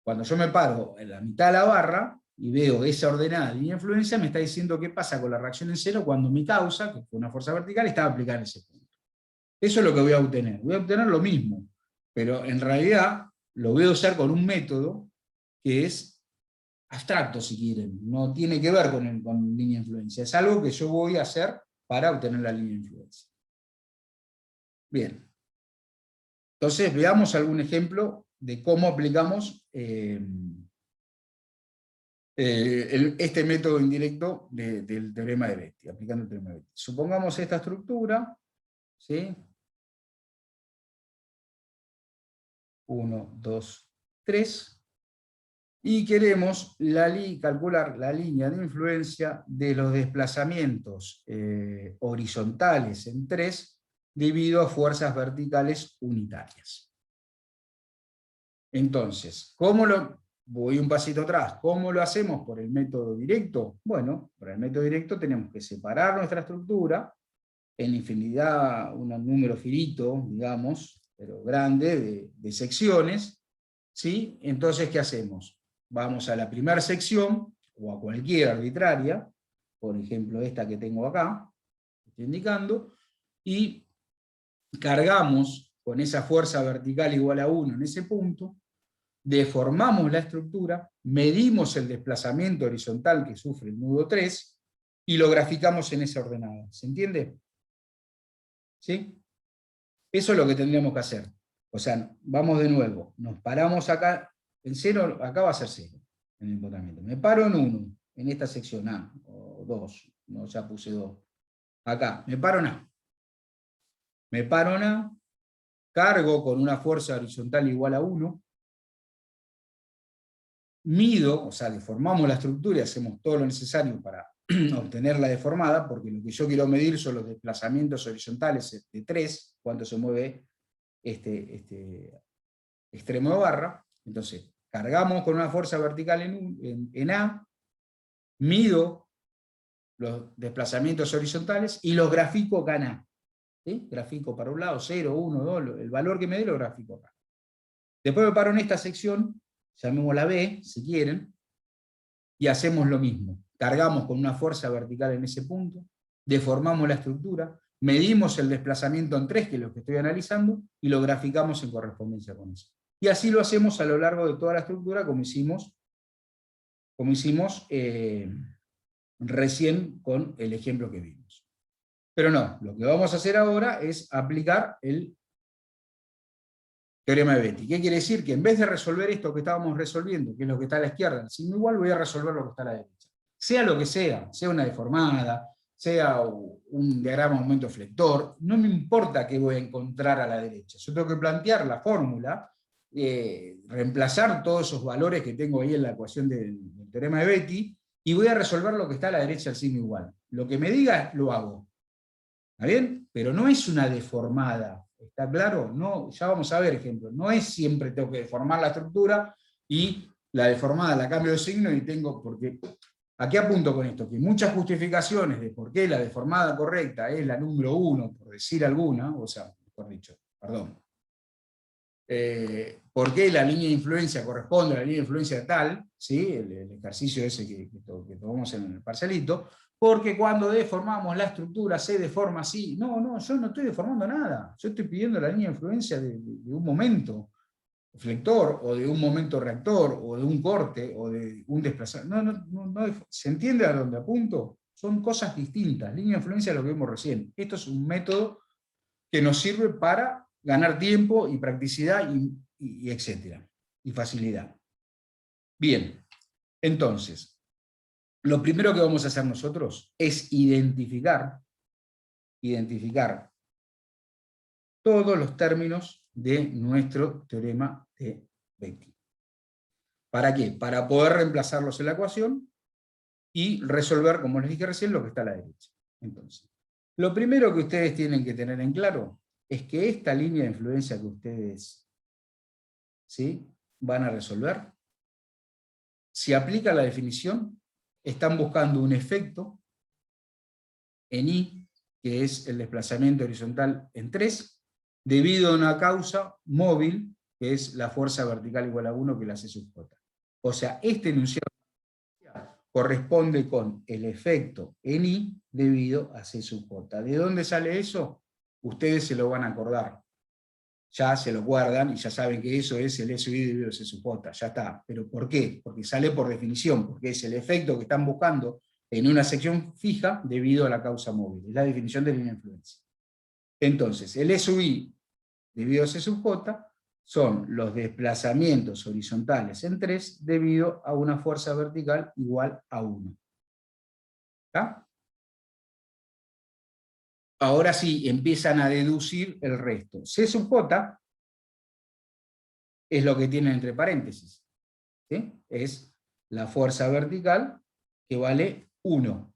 Cuando yo me paro en la mitad de la barra y veo esa ordenada línea de influencia, me está diciendo qué pasa con la reacción en cero cuando mi causa, que fue una fuerza vertical, estaba aplicada en ese punto. Eso es lo que voy a obtener. Voy a obtener lo mismo, pero en realidad lo voy a usar con un método que es abstracto, si quieren. No tiene que ver con línea de influencia. Es algo que yo voy a hacer para obtener la línea de influencia. Bien. Entonces, veamos algún ejemplo de cómo aplicamos este método indirecto del teorema de Betti, aplicando el teorema de Betti. Supongamos esta estructura, ¿sí? 1, 2, 3, y queremos calcular la línea de influencia de los desplazamientos horizontales en 3 debido a fuerzas verticales unitarias. Entonces, voy un pasito atrás, ¿cómo lo hacemos por el método directo? Bueno, por el método directo tenemos que separar nuestra estructura en infinidad, un número finito, digamos, pero grande, de secciones, ¿sí? Entonces, ¿qué hacemos? Vamos a la primera sección, o a cualquier arbitraria, por ejemplo esta que tengo acá, que estoy indicando, y cargamos con esa fuerza vertical igual a 1 en ese punto, deformamos la estructura, medimos el desplazamiento horizontal que sufre el nudo 3, y lo graficamos en esa ordenada. ¿Se entiende? ¿Sí? Eso es lo que tendríamos que hacer. O sea, vamos de nuevo, nos paramos acá, en 0, acá va a ser 0, en el embotamiento. Me paro en 1, en esta sección A, o 2, no, ya puse 2. Acá, me paro en A. Me paro en A, cargo con una fuerza horizontal igual a 1, mido, o sea, deformamos la estructura y hacemos todo lo necesario para obtenerla deformada, porque lo que yo quiero medir son los desplazamientos horizontales de 3, cuánto se mueve este extremo de barra. Entonces, cargamos con una fuerza vertical en A, mido los desplazamientos horizontales y los grafico acá en A. ¿Sí? Grafico para un lado, 0, 1, 2, el valor que me dé lo grafico acá. Después me paro en esta sección, llamémosla B, si quieren, y hacemos lo mismo. Cargamos con una fuerza vertical en ese punto, deformamos la estructura, medimos el desplazamiento en 3, que es lo que estoy analizando, y lo graficamos en correspondencia con eso. Y así lo hacemos a lo largo de toda la estructura, como hicimos recién con el ejemplo que vimos. Pero no, lo que vamos a hacer ahora es aplicar el teorema de Betti. ¿Qué quiere decir? Que en vez de resolver esto que estábamos resolviendo, que es lo que está a la izquierda, el signo igual, voy a resolver lo que está a la derecha. Sea lo que sea una deformada, sea un diagrama de momento flector, no me importa qué voy a encontrar a la derecha. Yo tengo que plantear la fórmula, reemplazar todos esos valores que tengo ahí en la ecuación del teorema de Betti, y voy a resolver lo que está a la derecha del signo igual. Lo que me diga, lo hago. ¿Está bien? Pero no es una deformada, ¿está claro? No, ya vamos a ver ejemplos. No es siempre tengo que deformar la estructura y la deformada la cambio de signo y tengo, porque, ¿a qué apunto con esto? Que muchas justificaciones de por qué la deformada correcta es la número 1, por decir alguna, o sea, mejor dicho, perdón, por qué la línea de influencia corresponde a la línea de influencia tal, ¿sí? El ejercicio ese que tomamos en el parcelito, porque cuando deformamos la estructura se deforma así. No, yo no estoy deformando nada, yo estoy pidiendo la línea de influencia de un momento flector, o de un momento reactor, o de un corte, o de un desplazamiento. No, ¿se entiende a dónde apunto? Son cosas distintas. Línea de influencia es lo que vimos recién. Esto es un método que nos sirve para ganar tiempo y practicidad y etcétera, y facilidad. Bien, entonces, lo primero que vamos a hacer nosotros es identificar todos los términos de nuestro teorema de Betti. ¿Para qué? Para poder reemplazarlos en la ecuación y resolver, como les dije recién, lo que está a la derecha. Entonces, lo primero que ustedes tienen que tener en claro es que esta línea de influencia que ustedes, ¿sí?, van a resolver, si aplica la definición, están buscando un efecto en I, que es el desplazamiento horizontal en 3, debido a una causa móvil, que es la fuerza vertical igual a 1 que la C sub J. O sea, este enunciado corresponde con el efecto en I debido a C sub J. ¿De dónde sale eso? Ustedes se lo van a acordar. Ya se lo guardan y ya saben que eso es el SUI debido a C sub J. Ya está. ¿Pero por qué? Porque sale por definición, porque es el efecto que están buscando en una sección fija debido a la causa móvil. Es la definición de línea de influencia. Entonces, el SUI debido a C sub J son los desplazamientos horizontales en 3 debido a una fuerza vertical igual a 1. ¿Está? Ahora sí, empiezan a deducir el resto. C sub J es lo que tienen entre paréntesis, ¿sí? Es la fuerza vertical que vale 1.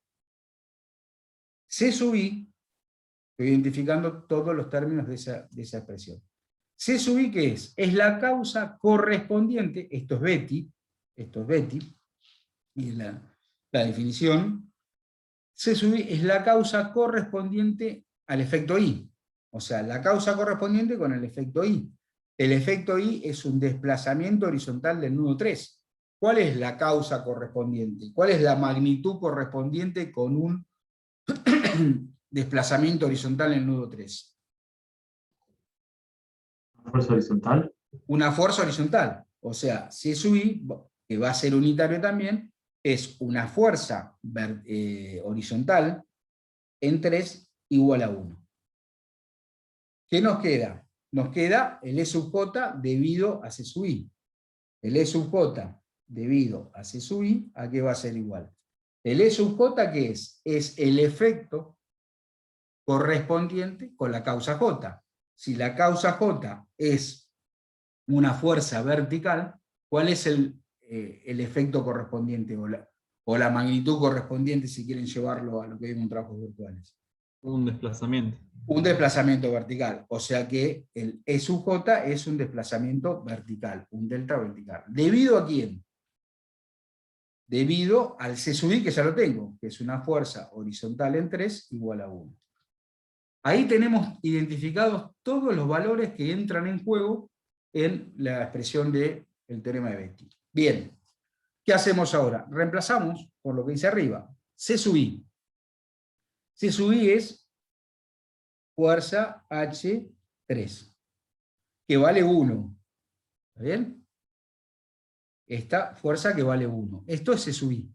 C sub I, estoy identificando todos los términos de esa expresión. C sub I, ¿qué es? Es la causa correspondiente, esto es Betti, y la definición, C sub I es la causa correspondiente al efecto I. O sea, la causa correspondiente con el efecto I. El efecto I es un desplazamiento horizontal del nudo 3. ¿Cuál es la causa correspondiente? ¿Cuál es la magnitud correspondiente con un desplazamiento horizontal en el nudo 3? Fuerza horizontal. Una fuerza horizontal. O sea, C sub I, que va a ser unitario también, es una fuerza horizontal en 3 igual a 1. ¿Qué nos queda? Nos queda el E sub J debido a C sub I. El E sub J debido a C sub I, ¿a qué va a ser igual? El E sub J, ¿qué es? Es el efecto correspondiente con la causa J. Si la causa J es una fuerza vertical, ¿cuál es el efecto correspondiente o la magnitud correspondiente si quieren llevarlo a lo que vimos en trabajos virtuales? Un desplazamiento. Un desplazamiento vertical, o sea que el E sub J es un desplazamiento vertical, un delta vertical. ¿Debido a quién? Debido al C sub I, que ya lo tengo, que es una fuerza horizontal en 3 igual a 1. Ahí tenemos identificados todos los valores que entran en juego en la expresión del teorema de Betti. Bien, ¿qué hacemos ahora? Reemplazamos por lo que dice arriba, C sub I. C sub I es fuerza H3, que vale 1. ¿Está bien? Esta fuerza que vale 1. Esto es C sub I.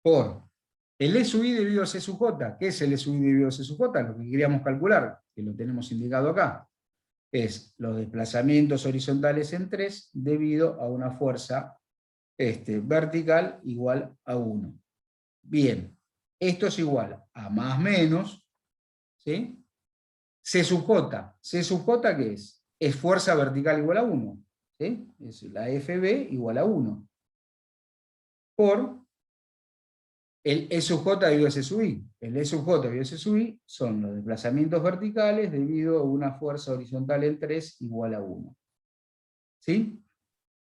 Por el E sub I debido a C sub J. ¿Qué es el E sub I debido a C sub J? Lo que queríamos calcular, que lo tenemos indicado acá, es los desplazamientos horizontales en 3 debido a una fuerza vertical igual a 1. Bien, esto es igual a más menos, ¿sí? C sub J. ¿C sub J qué es? Es fuerza vertical igual a 1. ¿Sí? Es la FB igual a 1. Por el E sub J dividido S sub I. El E sub J dividido S sub I son los desplazamientos verticales debido a una fuerza horizontal en 3 igual a 1. ¿Sí?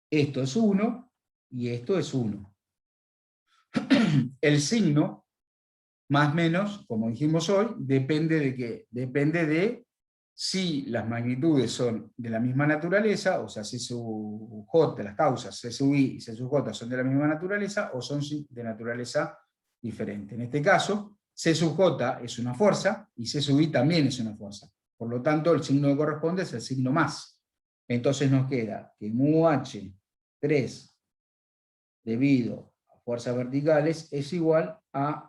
Esto es 1 y esto es 1. El signo, más o menos, como dijimos hoy, depende de qué. Depende de si las magnitudes son de la misma naturaleza, o sea, C sub J, las causas, C sub I y C sub J son de la misma naturaleza, o son de naturaleza diferente. En este caso, C sub J es una fuerza, y C sub I también es una fuerza. Por lo tanto, el signo que corresponde es el signo más. Entonces nos queda que mu H3 debido a fuerzas verticales es igual a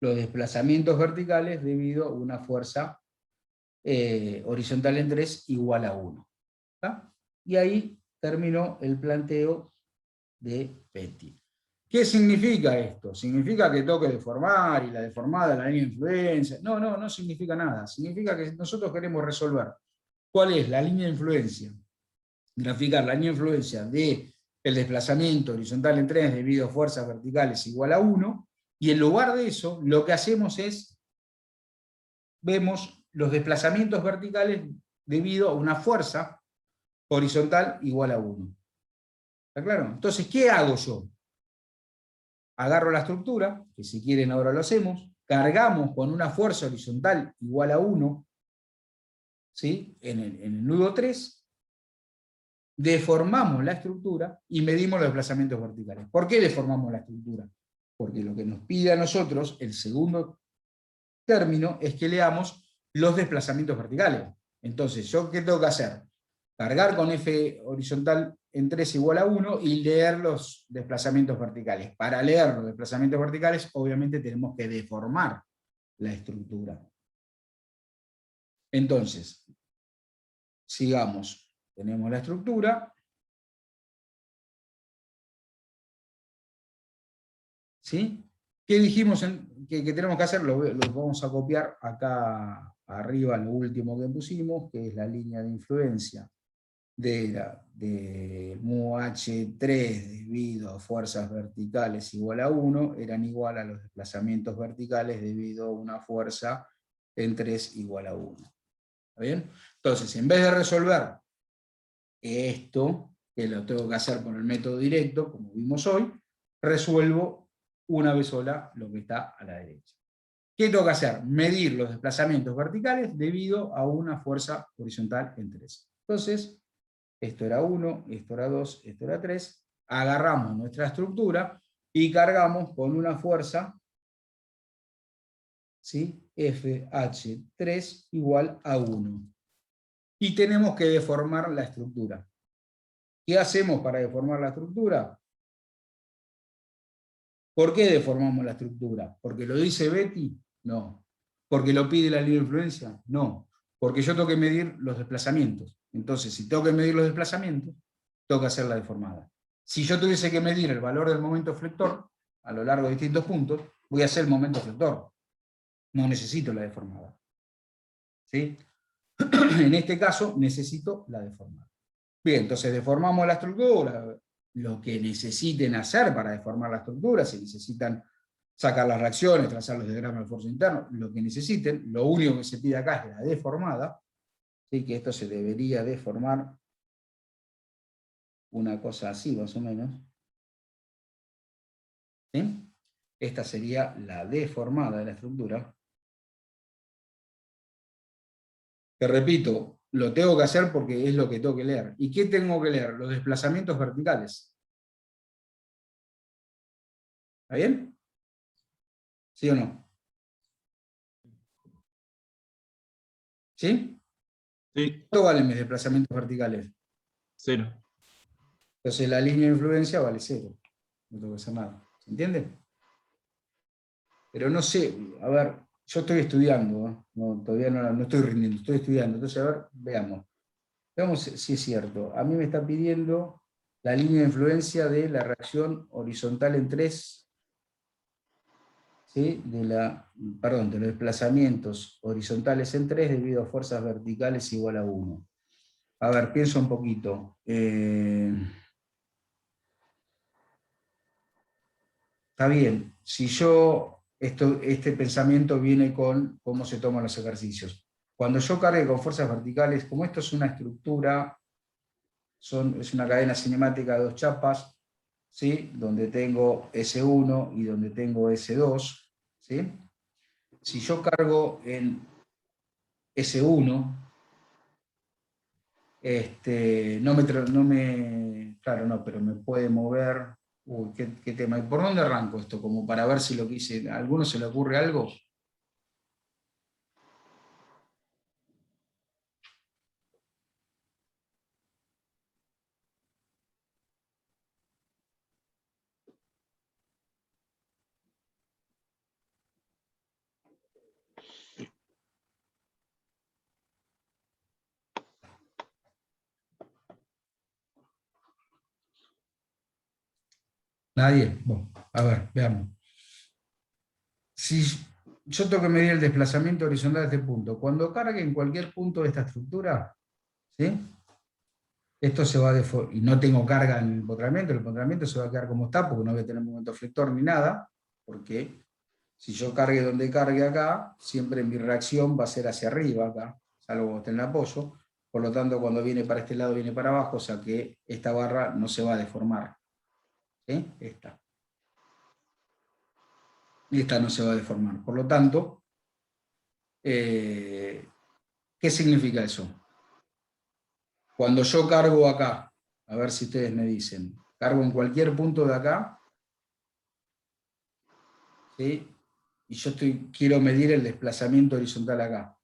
los desplazamientos verticales debido a una fuerza horizontal en 3 igual a 1. ¿Está? Y ahí terminó el planteo de Petty. ¿Qué significa esto? ¿Significa que tengo que deformar y la deformada, la línea de influencia? No, no significa nada. Significa que nosotros queremos resolver cuál es la línea de influencia, graficar la línea de influencia del desplazamiento horizontal en 3 debido a fuerzas verticales igual a 1, y en lugar de eso, lo que hacemos es, vemos los desplazamientos verticales debido a una fuerza horizontal igual a 1. ¿Está claro? Entonces, ¿qué hago yo? Agarro la estructura, que si quieren ahora lo hacemos, cargamos con una fuerza horizontal igual a 1, ¿sí? en el nudo 3, deformamos la estructura y medimos los desplazamientos verticales. ¿Por qué deformamos la estructura? Porque lo que nos pide a nosotros, el segundo término, es que leamos los desplazamientos verticales. Entonces, ¿yo qué tengo que hacer? Cargar con F horizontal en 3 igual a 1 y leer los desplazamientos verticales. Para leer los desplazamientos verticales, obviamente tenemos que deformar la estructura. Entonces, sigamos. Tenemos la estructura. ¿Sí? ¿Qué dijimos que tenemos que hacer? Lo vamos a copiar acá arriba, lo último que pusimos, que es la línea de influencia de mu H3 debido a fuerzas verticales igual a 1, eran igual a los desplazamientos verticales debido a una fuerza en 3 igual a 1. ¿Está bien? Entonces, en vez de resolver esto, que lo tengo que hacer con el método directo, como vimos hoy, resuelvo una vez sola lo que está a la derecha. ¿Qué tengo que hacer? Medir los desplazamientos verticales debido a una fuerza horizontal en 3. Entonces, esto era 1, esto era 2, esto era 3. Agarramos nuestra estructura y cargamos con una fuerza, ¿sí? FH3 igual a 1. Y tenemos que deformar la estructura. ¿Qué hacemos para deformar la estructura? ¿Por qué deformamos la estructura? ¿Porque lo dice Betty? No. ¿Porque lo pide la línea de influencia? No. Porque yo tengo que medir los desplazamientos. Entonces, si tengo que medir los desplazamientos, tengo que hacer la deformada. Si yo tuviese que medir el valor del momento flector a lo largo de distintos puntos, voy a hacer el momento flector. No necesito la deformada. ¿Sí? En este caso, necesito la deformada. Bien, entonces deformamos la estructura. Lo que necesiten hacer para deformar la estructura, si necesitan sacar las reacciones, trazar los diagramas de fuerza interno, lo que necesiten, lo único que se pide acá es la deformada, ¿sí? Que esto se debería deformar una cosa así, más o menos. ¿Sí? Esta sería la deformada de la estructura. Que repito, lo tengo que hacer porque es lo que tengo que leer. ¿Y qué tengo que leer? Los desplazamientos verticales. ¿Está bien? ¿Sí o no? ¿Sí? Sí, ¿Cuánto valen mis desplazamientos verticales? 0. Entonces la línea de influencia vale 0. No tengo que hacer nada. ¿Se entiende? Pero no sé, a ver, yo estoy estudiando, ¿eh? No, todavía no estoy rindiendo, estoy estudiando. Entonces, a ver, veamos. Veamos si es cierto. A mí me está pidiendo la línea de influencia de la reacción horizontal en 3, ¿sí? de los desplazamientos horizontales en 3 debido a fuerzas verticales igual a 1. A ver, pienso un poquito. está bien. Si yo, este pensamiento viene con cómo se toman los ejercicios. Cuando yo cargue con fuerzas verticales, como esto es una estructura, es una cadena cinemática de 2 chapas, ¿sí? Donde tengo S1 y donde tengo S2, ¿sí? Si yo cargo en S1, claro, no, pero me puede mover. Uy, qué tema. ¿Y por dónde arranco esto? Como para ver si lo que hice, ¿a alguno se le ocurre algo? ¿Nadie? Bueno, a ver, veamos. Si yo tengo que medir el desplazamiento horizontal de este punto, cuando cargue en cualquier punto de esta estructura, ¿sí? Esto se va a deformar, y no tengo carga en el empotramiento se va a quedar como está, porque no voy a tener momento flector ni nada, porque si yo cargue donde cargue acá, siempre mi reacción va a ser hacia arriba acá, salvo cuando esté en el apoyo, por lo tanto cuando viene para este lado viene para abajo, o sea que esta barra no se va a deformar. ¿Sí? Esta no se va a deformar. Por lo tanto, ¿qué significa eso? Cuando yo cargo acá, a ver si ustedes me dicen, cargo en cualquier punto de acá, ¿sí? Y yo quiero medir el desplazamiento horizontal acá.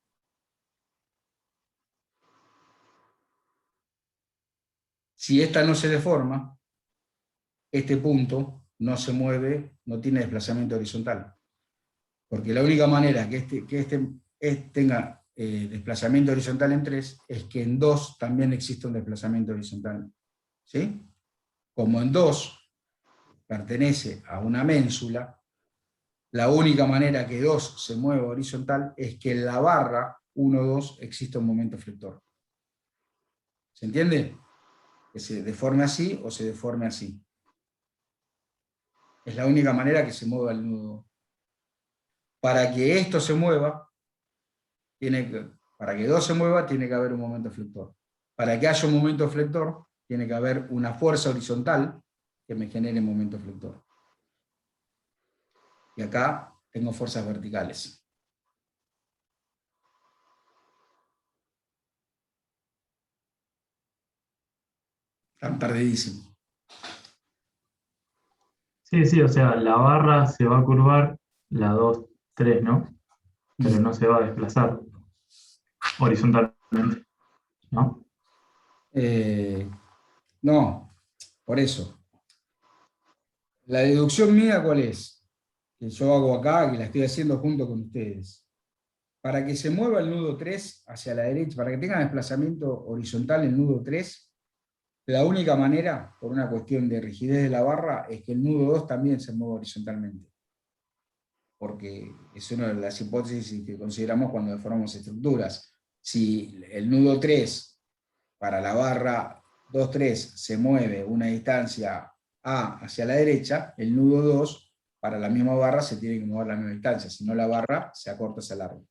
Si esta no se deforma, este punto no se mueve, no tiene desplazamiento horizontal. Porque la única manera que tenga desplazamiento horizontal en 3 es que en 2 también existe un desplazamiento horizontal. ¿Sí? Como en 2 pertenece a una ménsula, la única manera que 2 se mueva horizontal es que en la barra 1, 2 exista un momento flector. ¿Se entiende? Que se deforme así o se deforme así. Es la única manera que se mueva el nudo. Para que esto se mueva, para que 2 se mueva, tiene que haber un momento flector. Para que haya un momento flector, tiene que haber una fuerza horizontal que me genere momento flector. Y acá tengo fuerzas verticales. Están perdidísimos. Sí, sí, o sea, la barra se va a curvar, la 2 3 ¿no? Pero no se va a desplazar horizontalmente, ¿no? No, por eso. La deducción mía, ¿cuál es? Que yo hago acá, que la estoy haciendo junto con ustedes. Para que se mueva el nudo 3 hacia la derecha, para que tenga desplazamiento horizontal el nudo 3, la única manera, por una cuestión de rigidez de la barra, es que el nudo 2 también se mueva horizontalmente. Porque es una de las hipótesis que consideramos cuando deformamos estructuras. Si el nudo 3 para la barra 2, 3 se mueve una distancia A hacia la derecha, el nudo 2 para la misma barra se tiene que mover la misma distancia, si no la barra se acorta, se alarga.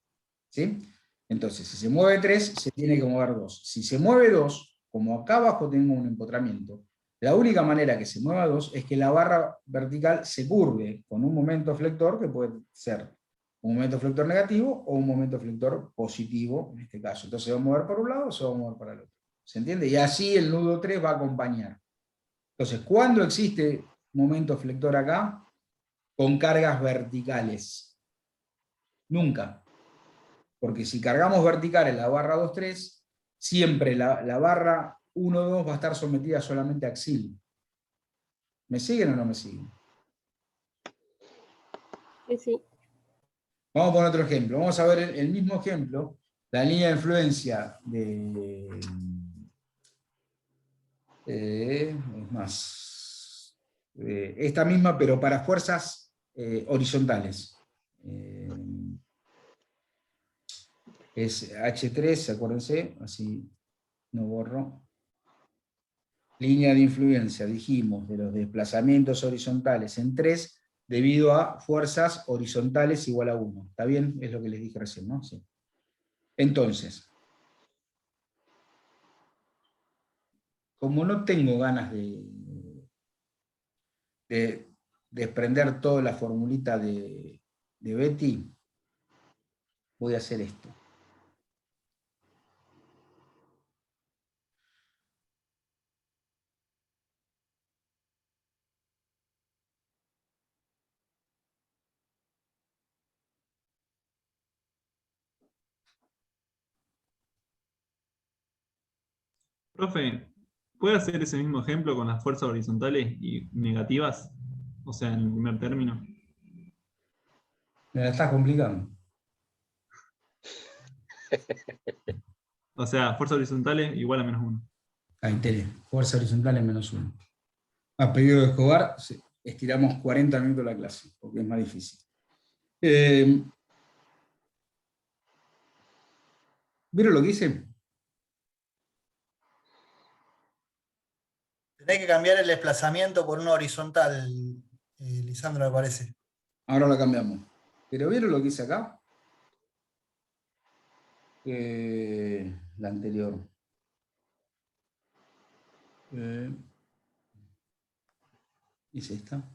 ¿Sí? Entonces, si se mueve 3, se tiene que mover 2. Si se mueve 2, como acá abajo tengo un empotramiento, la única manera que se mueva 2 es que la barra vertical se curve con un momento flector, que puede ser un momento flector negativo o un momento flector positivo, en este caso. Entonces se va a mover para un lado o se va a mover para el otro. ¿Se entiende? Y así el nudo 3 va a acompañar. Entonces, ¿cuándo existe momento flector acá? Con cargas verticales. Nunca. Porque si cargamos vertical en la barra 2, 3, siempre la barra 1, 2 va a estar sometida solamente a axil. ¿Me siguen o no me siguen? Sí, sí. Vamos a poner otro ejemplo. Vamos a ver el mismo ejemplo. La línea de influencia es más, esta misma, pero para fuerzas horizontales. Es H3, acuérdense, así no borro. Línea de influencia, dijimos, de los desplazamientos horizontales en 3, debido a fuerzas horizontales igual a 1. ¿Está bien? Es lo que les dije recién, ¿no? Sí. Entonces, como no tengo ganas de desprender toda la formulita de Betty, voy a hacer esto. Profe, ¿puede hacer ese mismo ejemplo con las fuerzas horizontales y negativas? O sea, en el primer término. Me la estás complicando. O sea, fuerzas horizontales igual a -1. Ah, interés. Fuerza horizontal en -1. A pedido de Escobar, estiramos 40 minutos la clase, porque es más difícil. ¿Vieron lo que hice? Tenés que cambiar el desplazamiento por una horizontal, Lisandro, me parece. Ahora lo cambiamos. ¿Pero vieron lo que hice acá? La anterior. Hice esta.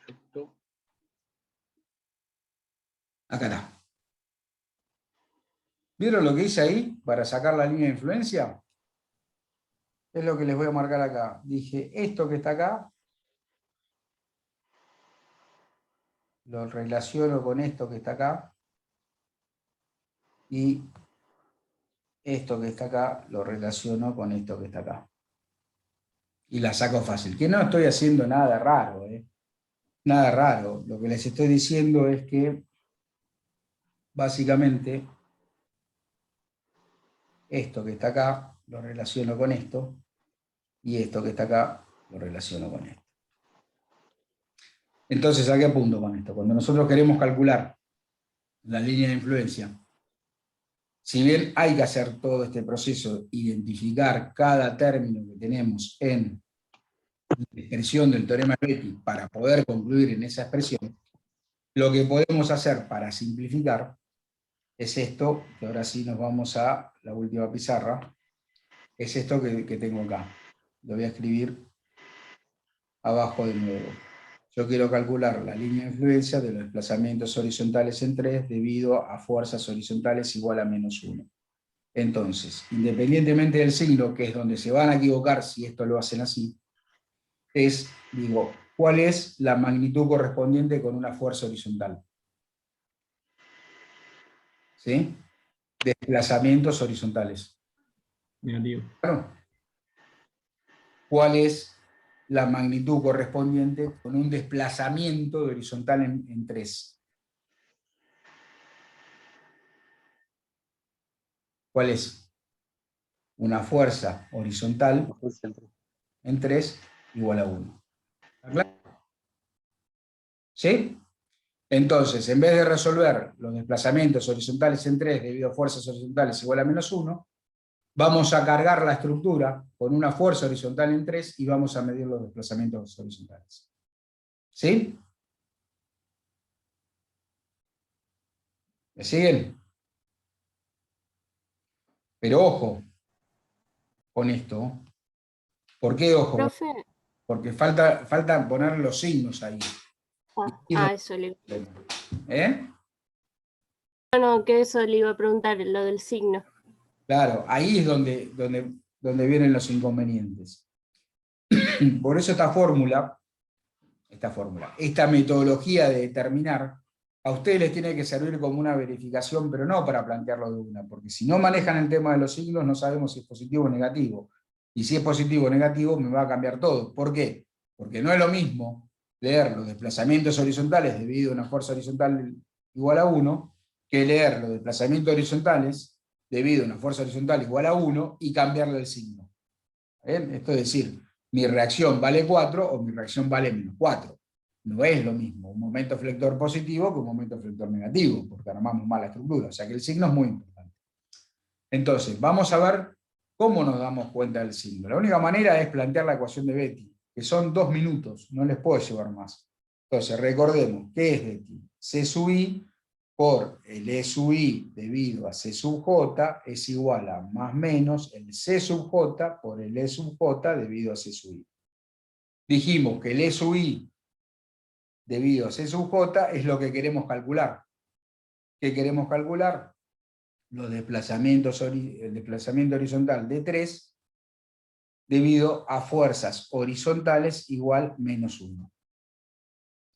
Perfecto. Acá está. ¿Vieron lo que hice ahí para sacar la línea de influencia? Es lo que les voy a marcar acá. Dije, esto que está acá, lo relaciono con esto que está acá, y esto que está acá, lo relaciono con esto que está acá. Y la saco fácil. Que no estoy haciendo nada raro, nada raro. Lo que les estoy diciendo es que, básicamente, esto que está acá, lo relaciono con esto, y esto que está acá, lo relaciono con esto. Entonces, ¿a qué apunto con esto? Cuando nosotros queremos calcular la línea de influencia, si bien hay que hacer todo este proceso, identificar cada término que tenemos en la expresión del teorema de Betty para poder concluir en esa expresión, lo que podemos hacer para simplificar es esto, que ahora sí nos vamos a la última pizarra, es esto que tengo acá. Lo voy a escribir abajo de nuevo. Yo quiero calcular la línea de influencia de los desplazamientos horizontales en 3 debido a fuerzas horizontales igual a -1. Entonces, independientemente del signo, que es donde se van a equivocar si esto lo hacen así, digo, ¿cuál es la magnitud correspondiente con una fuerza horizontal? ¿Sí? Desplazamientos horizontales. Negativo. Claro. ¿Cuál es la magnitud correspondiente con un desplazamiento de horizontal en 3? ¿Cuál es? Una fuerza horizontal en 3 igual a 1. ¿Está claro? ¿Sí? Entonces, en vez de resolver los desplazamientos horizontales en 3 debido a fuerzas horizontales igual a -1, vamos a cargar la estructura con una fuerza horizontal en 3 y vamos a medir los desplazamientos horizontales. ¿Sí? ¿Me siguen? Pero ojo con esto. ¿Por qué ojo? Profe, Porque falta poner los signos ahí. eso le ¿Eh? Bueno, que eso le iba a preguntar, lo del signo. Claro, ahí es donde vienen los inconvenientes. Por eso esta metodología de determinar, a ustedes les tiene que servir como una verificación, pero no para plantearlo de una, porque si no manejan el tema de los signos, no sabemos si es positivo o negativo. Y si es positivo o negativo, me va a cambiar todo. ¿Por qué? Porque no es lo mismo leer los desplazamientos horizontales debido a una fuerza horizontal igual a 1, que leer los desplazamientos horizontales debido a una fuerza horizontal igual a 1 y cambiarle el signo. Esto es decir, mi reacción vale 4 o mi reacción vale -4. No es lo mismo un momento flector positivo que un momento flector negativo, porque armamos mal la estructura. O sea que el signo es muy importante. Entonces, vamos a ver ¿Cómo nos damos cuenta del signo? La única manera es plantear la ecuación de Betti, que son 2 minutos, no les puedo llevar más. Entonces, recordemos, ¿qué es Betti? C sub i por el E sub i debido a C sub j es igual a más menos el C sub j por el E sub j debido a C sub i. Dijimos que el E sub i debido a C sub j es lo que queremos calcular. ¿Qué queremos calcular? Los desplazamientos, el desplazamiento horizontal de 3 debido a fuerzas horizontales igual menos 1.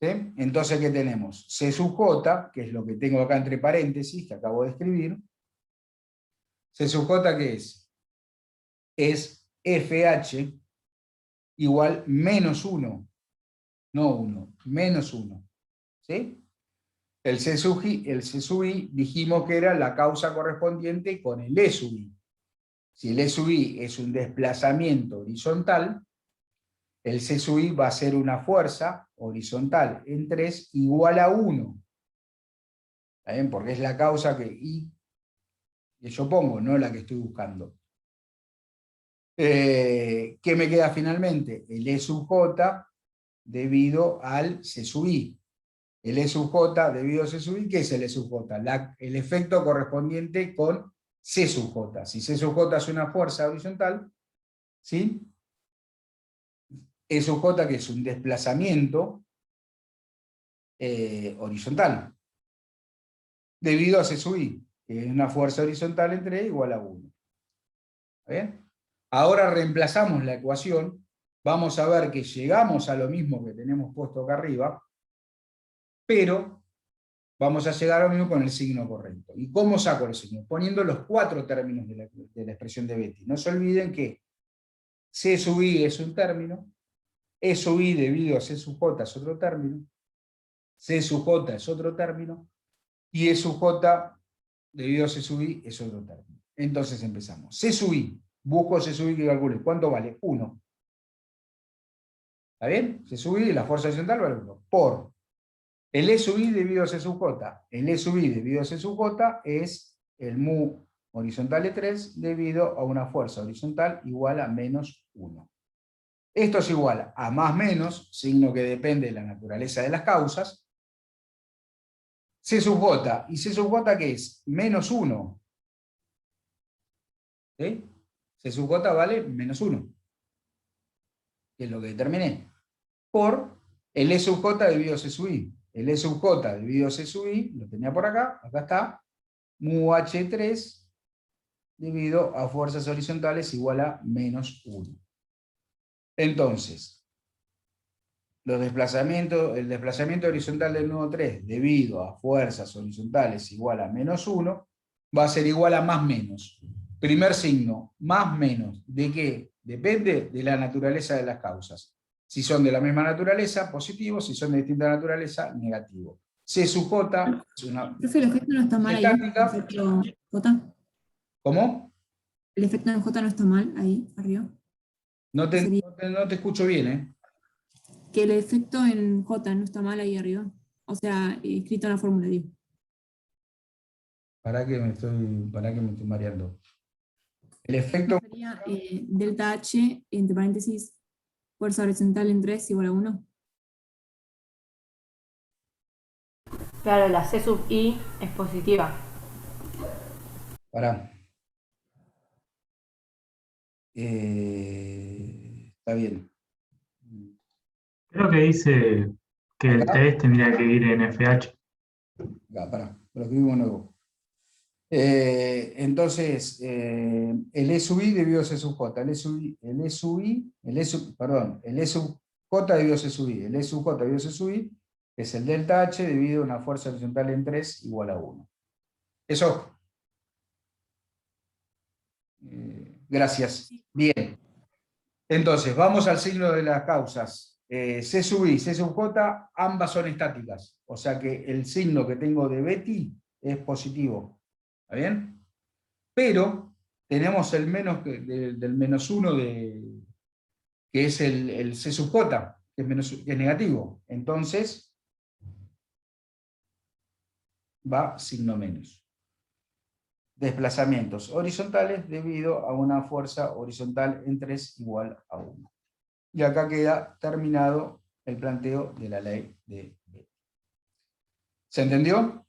¿Sí? Entonces, ¿qué tenemos? C sub j, que es lo que tengo acá entre paréntesis, que acabo de escribir. C sub j, ¿qué es? Es FH igual menos 1. No 1, menos 1. ¿Sí? El C sub i dijimos que era la causa correspondiente con el E sub i. Si el E sub i es un desplazamiento horizontal, el C sub i va a ser una fuerza horizontal en 3 igual a 1. ¿Está bien? Porque es la causa que yo pongo, no la que estoy buscando. ¿Qué me queda finalmente? El E sub j debido al C sub i. El E sub j debido a C sub i, ¿qué es el E sub j? El efecto correspondiente con C sub j. Si C sub j es una fuerza horizontal, ¿sí? E sub j, que es un desplazamiento horizontal, debido a C sub i, que es una fuerza horizontal entre E igual a 1. ¿Está bien? Ahora reemplazamos la ecuación, vamos a ver que llegamos a lo mismo que tenemos puesto acá arriba, pero vamos a llegar a lo mismo con el signo correcto. ¿Y cómo saco el signo? Poniendo los 4 términos de la expresión de Betti. No se olviden que C sub i es un término, E sub i debido a C sub j es otro término, C sub j es otro término, y E sub j debido a C sub i es otro término. Entonces empezamos. C sub i, busco C sub i que calcule. ¿Cuánto vale? 1. ¿Está bien? C sub i, la fuerza horizontal vale 1. Por el E sub i debido a C sub j. El E sub i debido a C sub j es el mu horizontal de 3 debido a una fuerza horizontal igual a menos 1. Esto es igual a más menos, signo que depende de la naturaleza de las causas. C sub j. ¿Y C sub j qué es? Menos 1. ¿Sí? C sub j vale menos 1. Que es lo que determiné. Por el E sub j debido a C sub i. El E sub j debido a C sub i, lo tenía por acá está, mu h3 debido a fuerzas horizontales igual a menos 1. Entonces, el desplazamiento horizontal del nodo 3 debido a fuerzas horizontales igual a menos 1 va a ser igual a más menos. Primer signo, más menos. ¿De qué? Depende de la naturaleza de las causas. Si son de la misma naturaleza, positivo. Si son de distinta naturaleza, negativo. C sub j es una... Profe, el efecto no está mal ahí. estática. El efecto J. ¿Cómo? El efecto en J no está mal ahí, arriba. No te Sería- escucho bien, ¿eh? Que el efecto en J no está mal ahí arriba. O sea, escrito en la fórmula, digo. Para que me estoy mareando. El efecto... Sería delta H, entre paréntesis, fuerza horizontal en 3 igual a 1. Claro, la C sub I es positiva. Pará. Está bien. Creo que dice que el ¿Acá? test tendría que ir en FH. Acá, pará, lo escribimos nuevo. Entonces, el E sub i debido a C sub j. El E sub j debido a C sub i. El E sub j debido a C sub i es el delta H debido a una fuerza horizontal en 3 igual a 1. Eso. Gracias. Bien. Entonces, vamos al signo de las causas. C sub i, C sub j, ambas son estáticas. O sea que el signo que tengo de Betti es positivo. ¿Está bien? Pero tenemos el menos del menos 1 que es el C sub j, que es negativo. Entonces, va signo menos. desplazamientos horizontales debido a una fuerza horizontal en 3 igual a 1. Y acá queda terminado el planteo de la ley de Betti. ¿Se entendió?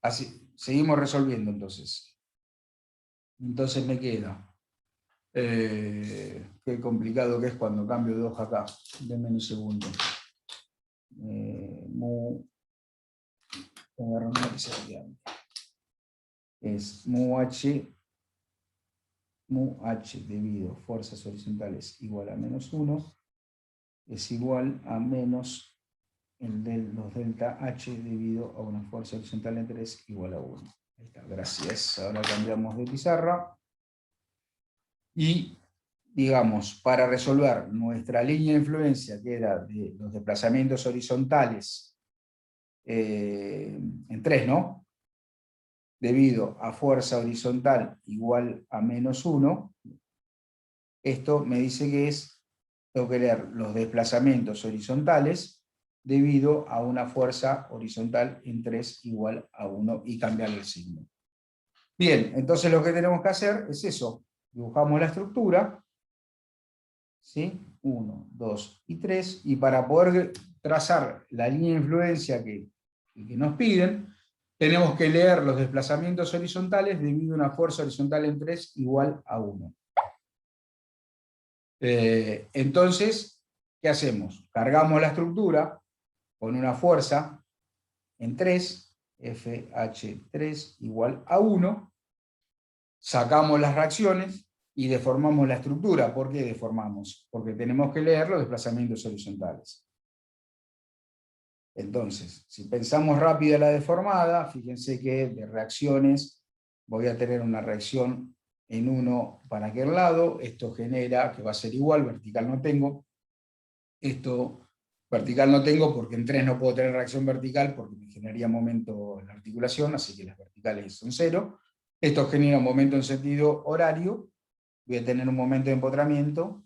Así, seguimos resolviendo entonces. Entonces me queda. Qué complicado que es cuando cambio de hoja acá. Denme un segundo. Es mu h debido a fuerzas horizontales igual a menos 1 es igual a menos los delta h debido a una fuerza horizontal en 3 igual a 1. Ahí está, gracias. Ahora cambiamos de pizarra. Y, digamos, para resolver nuestra línea de influencia, que era de los desplazamientos horizontales en 3, ¿no? Debido a fuerza horizontal igual a menos 1, esto me dice que tengo que leer los desplazamientos horizontales debido a una fuerza horizontal en 3 igual a 1 y cambiar el signo. Bien, entonces lo que tenemos que hacer es eso. Dibujamos la estructura, ¿sí? 1, 2 y 3, y para poder trazar la línea de influencia que nos piden, tenemos que leer los desplazamientos horizontales debido a una fuerza horizontal en 3 igual a 1. Entonces, ¿qué hacemos? Cargamos la estructura con una fuerza en 3, FH3 igual a 1, sacamos las reacciones y deformamos la estructura. ¿Por qué deformamos? Porque tenemos que leer los desplazamientos horizontales. Entonces, si pensamos rápido la deformada, fíjense que de reacciones voy a tener una reacción en 1 para aquel lado, esto genera que va a ser igual, vertical no tengo, esto vertical no tengo porque en 3 no puedo tener reacción vertical porque me generaría momento en la articulación, así que las verticales son 0, esto genera un momento en sentido horario, voy a tener un momento de empotramiento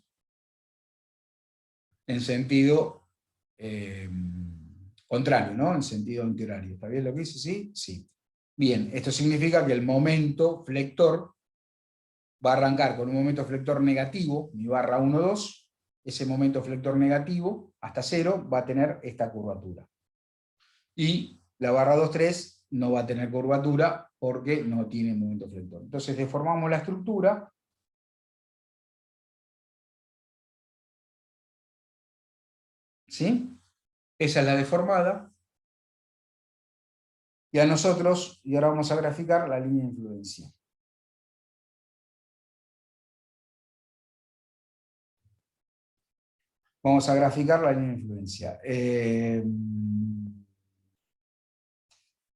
en sentido contrario, ¿no? En sentido antihorario. ¿Está bien lo que dice? ¿Sí? Sí. Bien, esto significa que el momento flector va a arrancar con un momento flector negativo, mi barra 1, 2, ese momento flector negativo, hasta 0, va a tener esta curvatura. Y la barra 2, 3 no va a tener curvatura porque no tiene momento flector. Entonces deformamos la estructura. ¿Sí? Esa es la deformada. Y a nosotros, y ahora vamos a graficar la línea de influencia. Vamos a graficar la línea de influencia.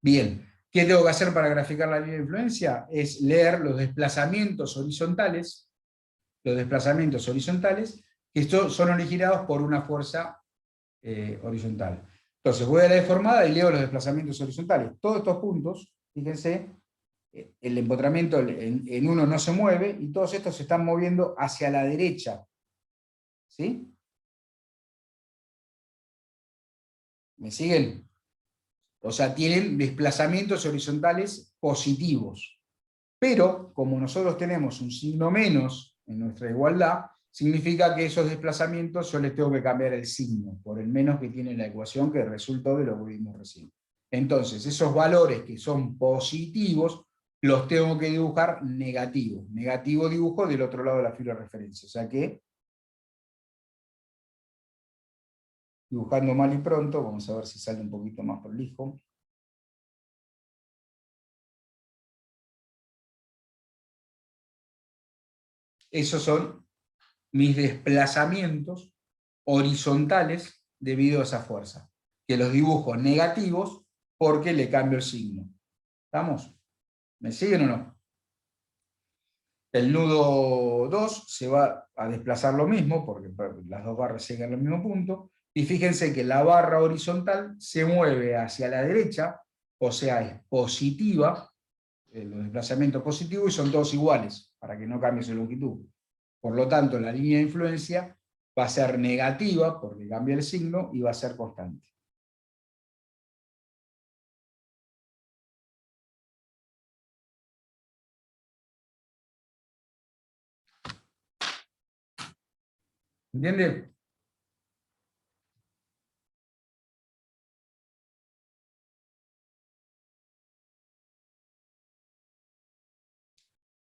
Bien, ¿qué tengo que hacer para graficar la línea de influencia? Es leer los desplazamientos horizontales, que son originados por una fuerza horizontal. Entonces voy a la deformada y leo los desplazamientos horizontales. Todos estos puntos, fíjense, el empotramiento en 1 no se mueve, y todos estos se están moviendo hacia la derecha. ¿Sí? ¿Me siguen? O sea, tienen desplazamientos horizontales positivos. Pero, como nosotros tenemos un signo menos en nuestra igualdad, significa que esos desplazamientos yo les tengo que cambiar el signo, por el menos que tiene la ecuación que resultó de lo que vimos recién. Entonces, esos valores que son positivos, los tengo que dibujar negativos. Negativo dibujo del otro lado de la fila de referencia. O sea que, dibujando mal y pronto, vamos a ver si sale un poquito más prolijo. Esos son mis desplazamientos horizontales debido a esa fuerza, que los dibujo negativos porque le cambio el signo. ¿Estamos? ¿Me siguen o no? El nudo 2 se va a desplazar lo mismo, porque las dos barras llegan al mismo punto, y fíjense que la barra horizontal se mueve hacia la derecha, o sea, es positiva, los desplazamientos positivos, y son todos iguales, para que no cambie su longitud. Por lo tanto, la línea de influencia va a ser negativa, porque cambia el signo, y va a ser constante. ¿Entiende?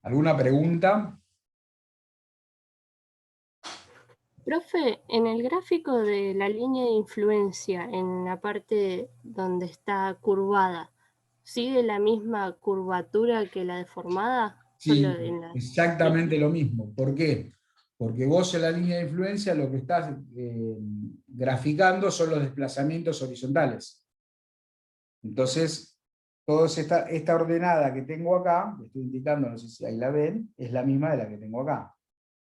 ¿Alguna pregunta? Profe, en el gráfico de la línea de influencia, en la parte donde está curvada, ¿sigue la misma curvatura que la deformada? Solo Sí, en la... exactamente lo mismo. ¿Por qué? Porque vos en la línea de influencia lo que estás graficando son los desplazamientos horizontales. Entonces, toda esta ordenada que tengo acá, que estoy indicando, no sé si ahí la ven, es la misma de la que tengo acá.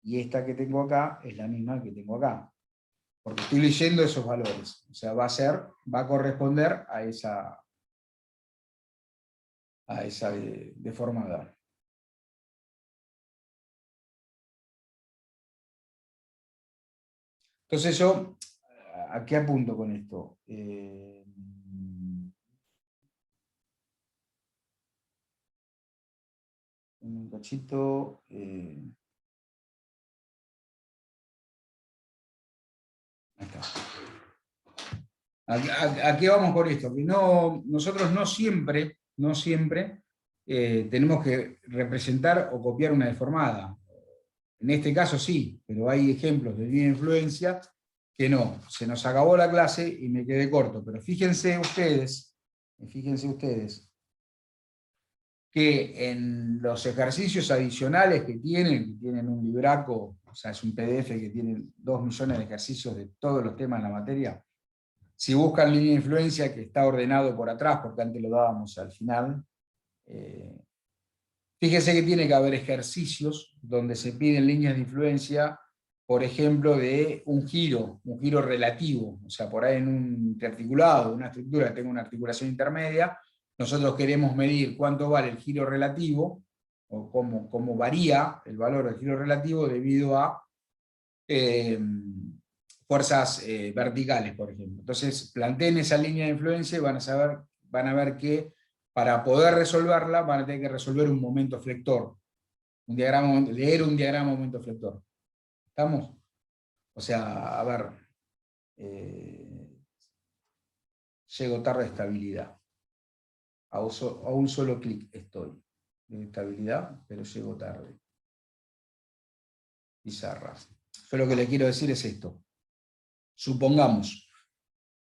Y esta que tengo acá es la misma que tengo acá. Porque estoy leyendo esos valores. O sea, va a corresponder a esa deformada. Entonces yo, ¿a qué apunto con esto? Un cachito. Ahí está. ¿A qué vamos con esto? Que nosotros no siempre tenemos que representar o copiar una deformada. En este caso sí, pero hay ejemplos de línea de influencia que no. Se nos acabó la clase y me quedé corto. Pero fíjense ustedes que en los ejercicios adicionales que tienen un libraco, o sea, es un PDF que tiene 2 millones de ejercicios de todos los temas de la materia. Si buscan línea de influencia, que está ordenado por atrás, porque antes lo dábamos al final, fíjense que tiene que haber ejercicios donde se piden líneas de influencia, por ejemplo, de un giro relativo. O sea, por ahí en un articulado, una estructura que tenga una articulación intermedia, nosotros queremos medir cuánto vale el giro relativo, o cómo varía el valor del giro relativo debido a fuerzas verticales, por ejemplo. Entonces, planteen esa línea de influencia y van a ver que para poder resolverla van a tener que resolver un momento flector, leer un diagrama momento flector. ¿Estamos? O sea, a ver, llego tarde a estabilidad. A un solo clic estoy de estabilidad, pero llego tarde. Pizarra. Yo lo que le quiero decir es esto. Supongamos,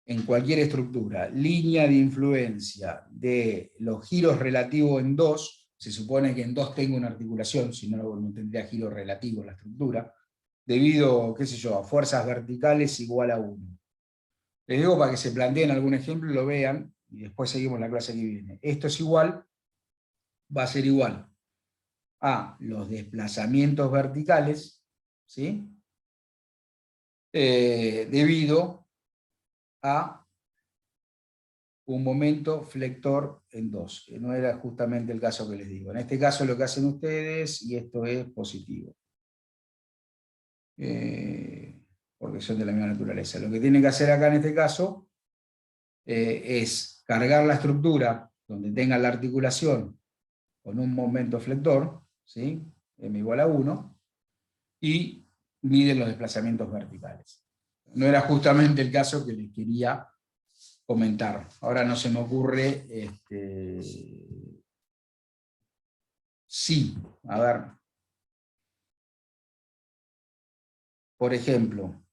en cualquier estructura, línea de influencia de los giros relativos en 2, se supone que en 2 tengo una articulación, si no, no tendría giro relativo en la estructura, debido, qué sé yo, a fuerzas verticales igual a 1. Les digo para que se planteen algún ejemplo y lo vean, y después seguimos la clase que viene. Esto es igual, va a ser igual a los desplazamientos verticales, ¿sí? Debido a un momento flector en 2, que no era justamente el caso que les digo. En este caso lo que hacen ustedes, y esto es positivo, porque son de la misma naturaleza. Lo que tienen que hacer acá en este caso es cargar la estructura donde tengan la articulación con un momento flector, ¿sí? M igual a 1, y miden los desplazamientos verticales. No era justamente el caso que les quería comentar. Ahora no se me ocurre, sí, a ver, por ejemplo,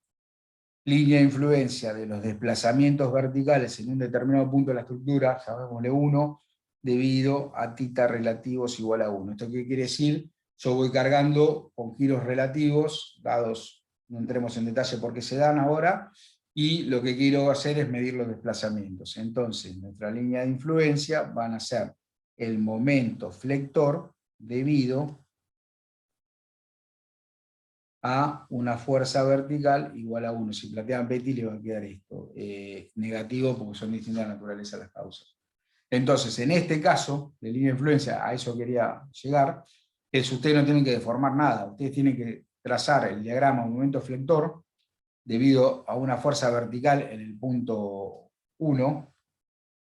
línea de influencia de los desplazamientos verticales en un determinado punto de la estructura, llamémosle 1, debido a θ relativos igual a 1. ¿Esto qué quiere decir? Yo voy cargando con giros relativos, dados, no entremos en detalle por qué se dan ahora, y lo que quiero hacer es medir los desplazamientos. Entonces, nuestra línea de influencia van a ser el momento flector debido a una fuerza vertical igual a 1. Si plantean Petty le va a quedar esto. Negativo porque son distintas naturalezas las causas. Entonces, en este caso, de línea de influencia, a eso quería llegar, es ustedes no tienen que deformar nada. Ustedes tienen que trazar el diagrama momento flector debido a una fuerza vertical en el punto 1,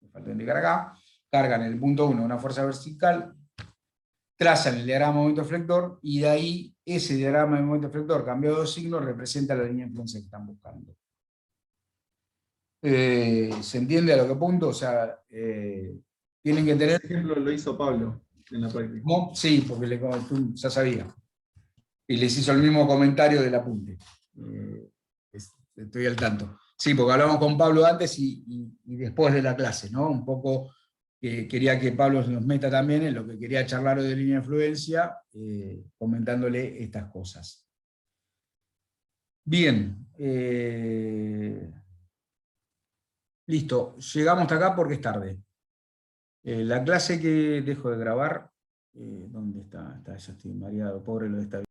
me falta indicar acá, cargan en el punto 1 una fuerza vertical, trazan el diagrama de momento flector, y de ahí ese diagrama de momento flector cambiado de signo representa la línea de influencia que están buscando. ¿Se entiende a lo que apunto? O sea, tienen que tener... Por ejemplo, lo hizo Pablo en la práctica. Sí, porque ya sabía. Y les hizo el mismo comentario del apunte. Estoy al tanto. Sí, porque hablamos con Pablo antes y después de la clase, ¿no? Un poco quería que Pablo nos meta también en lo que quería charlar hoy de línea de influencia, comentándole estas cosas. Bien. Listo, llegamos hasta acá porque es tarde. La clase que dejo de grabar, ¿dónde está? Ya estoy mareado, pobre lo de esta.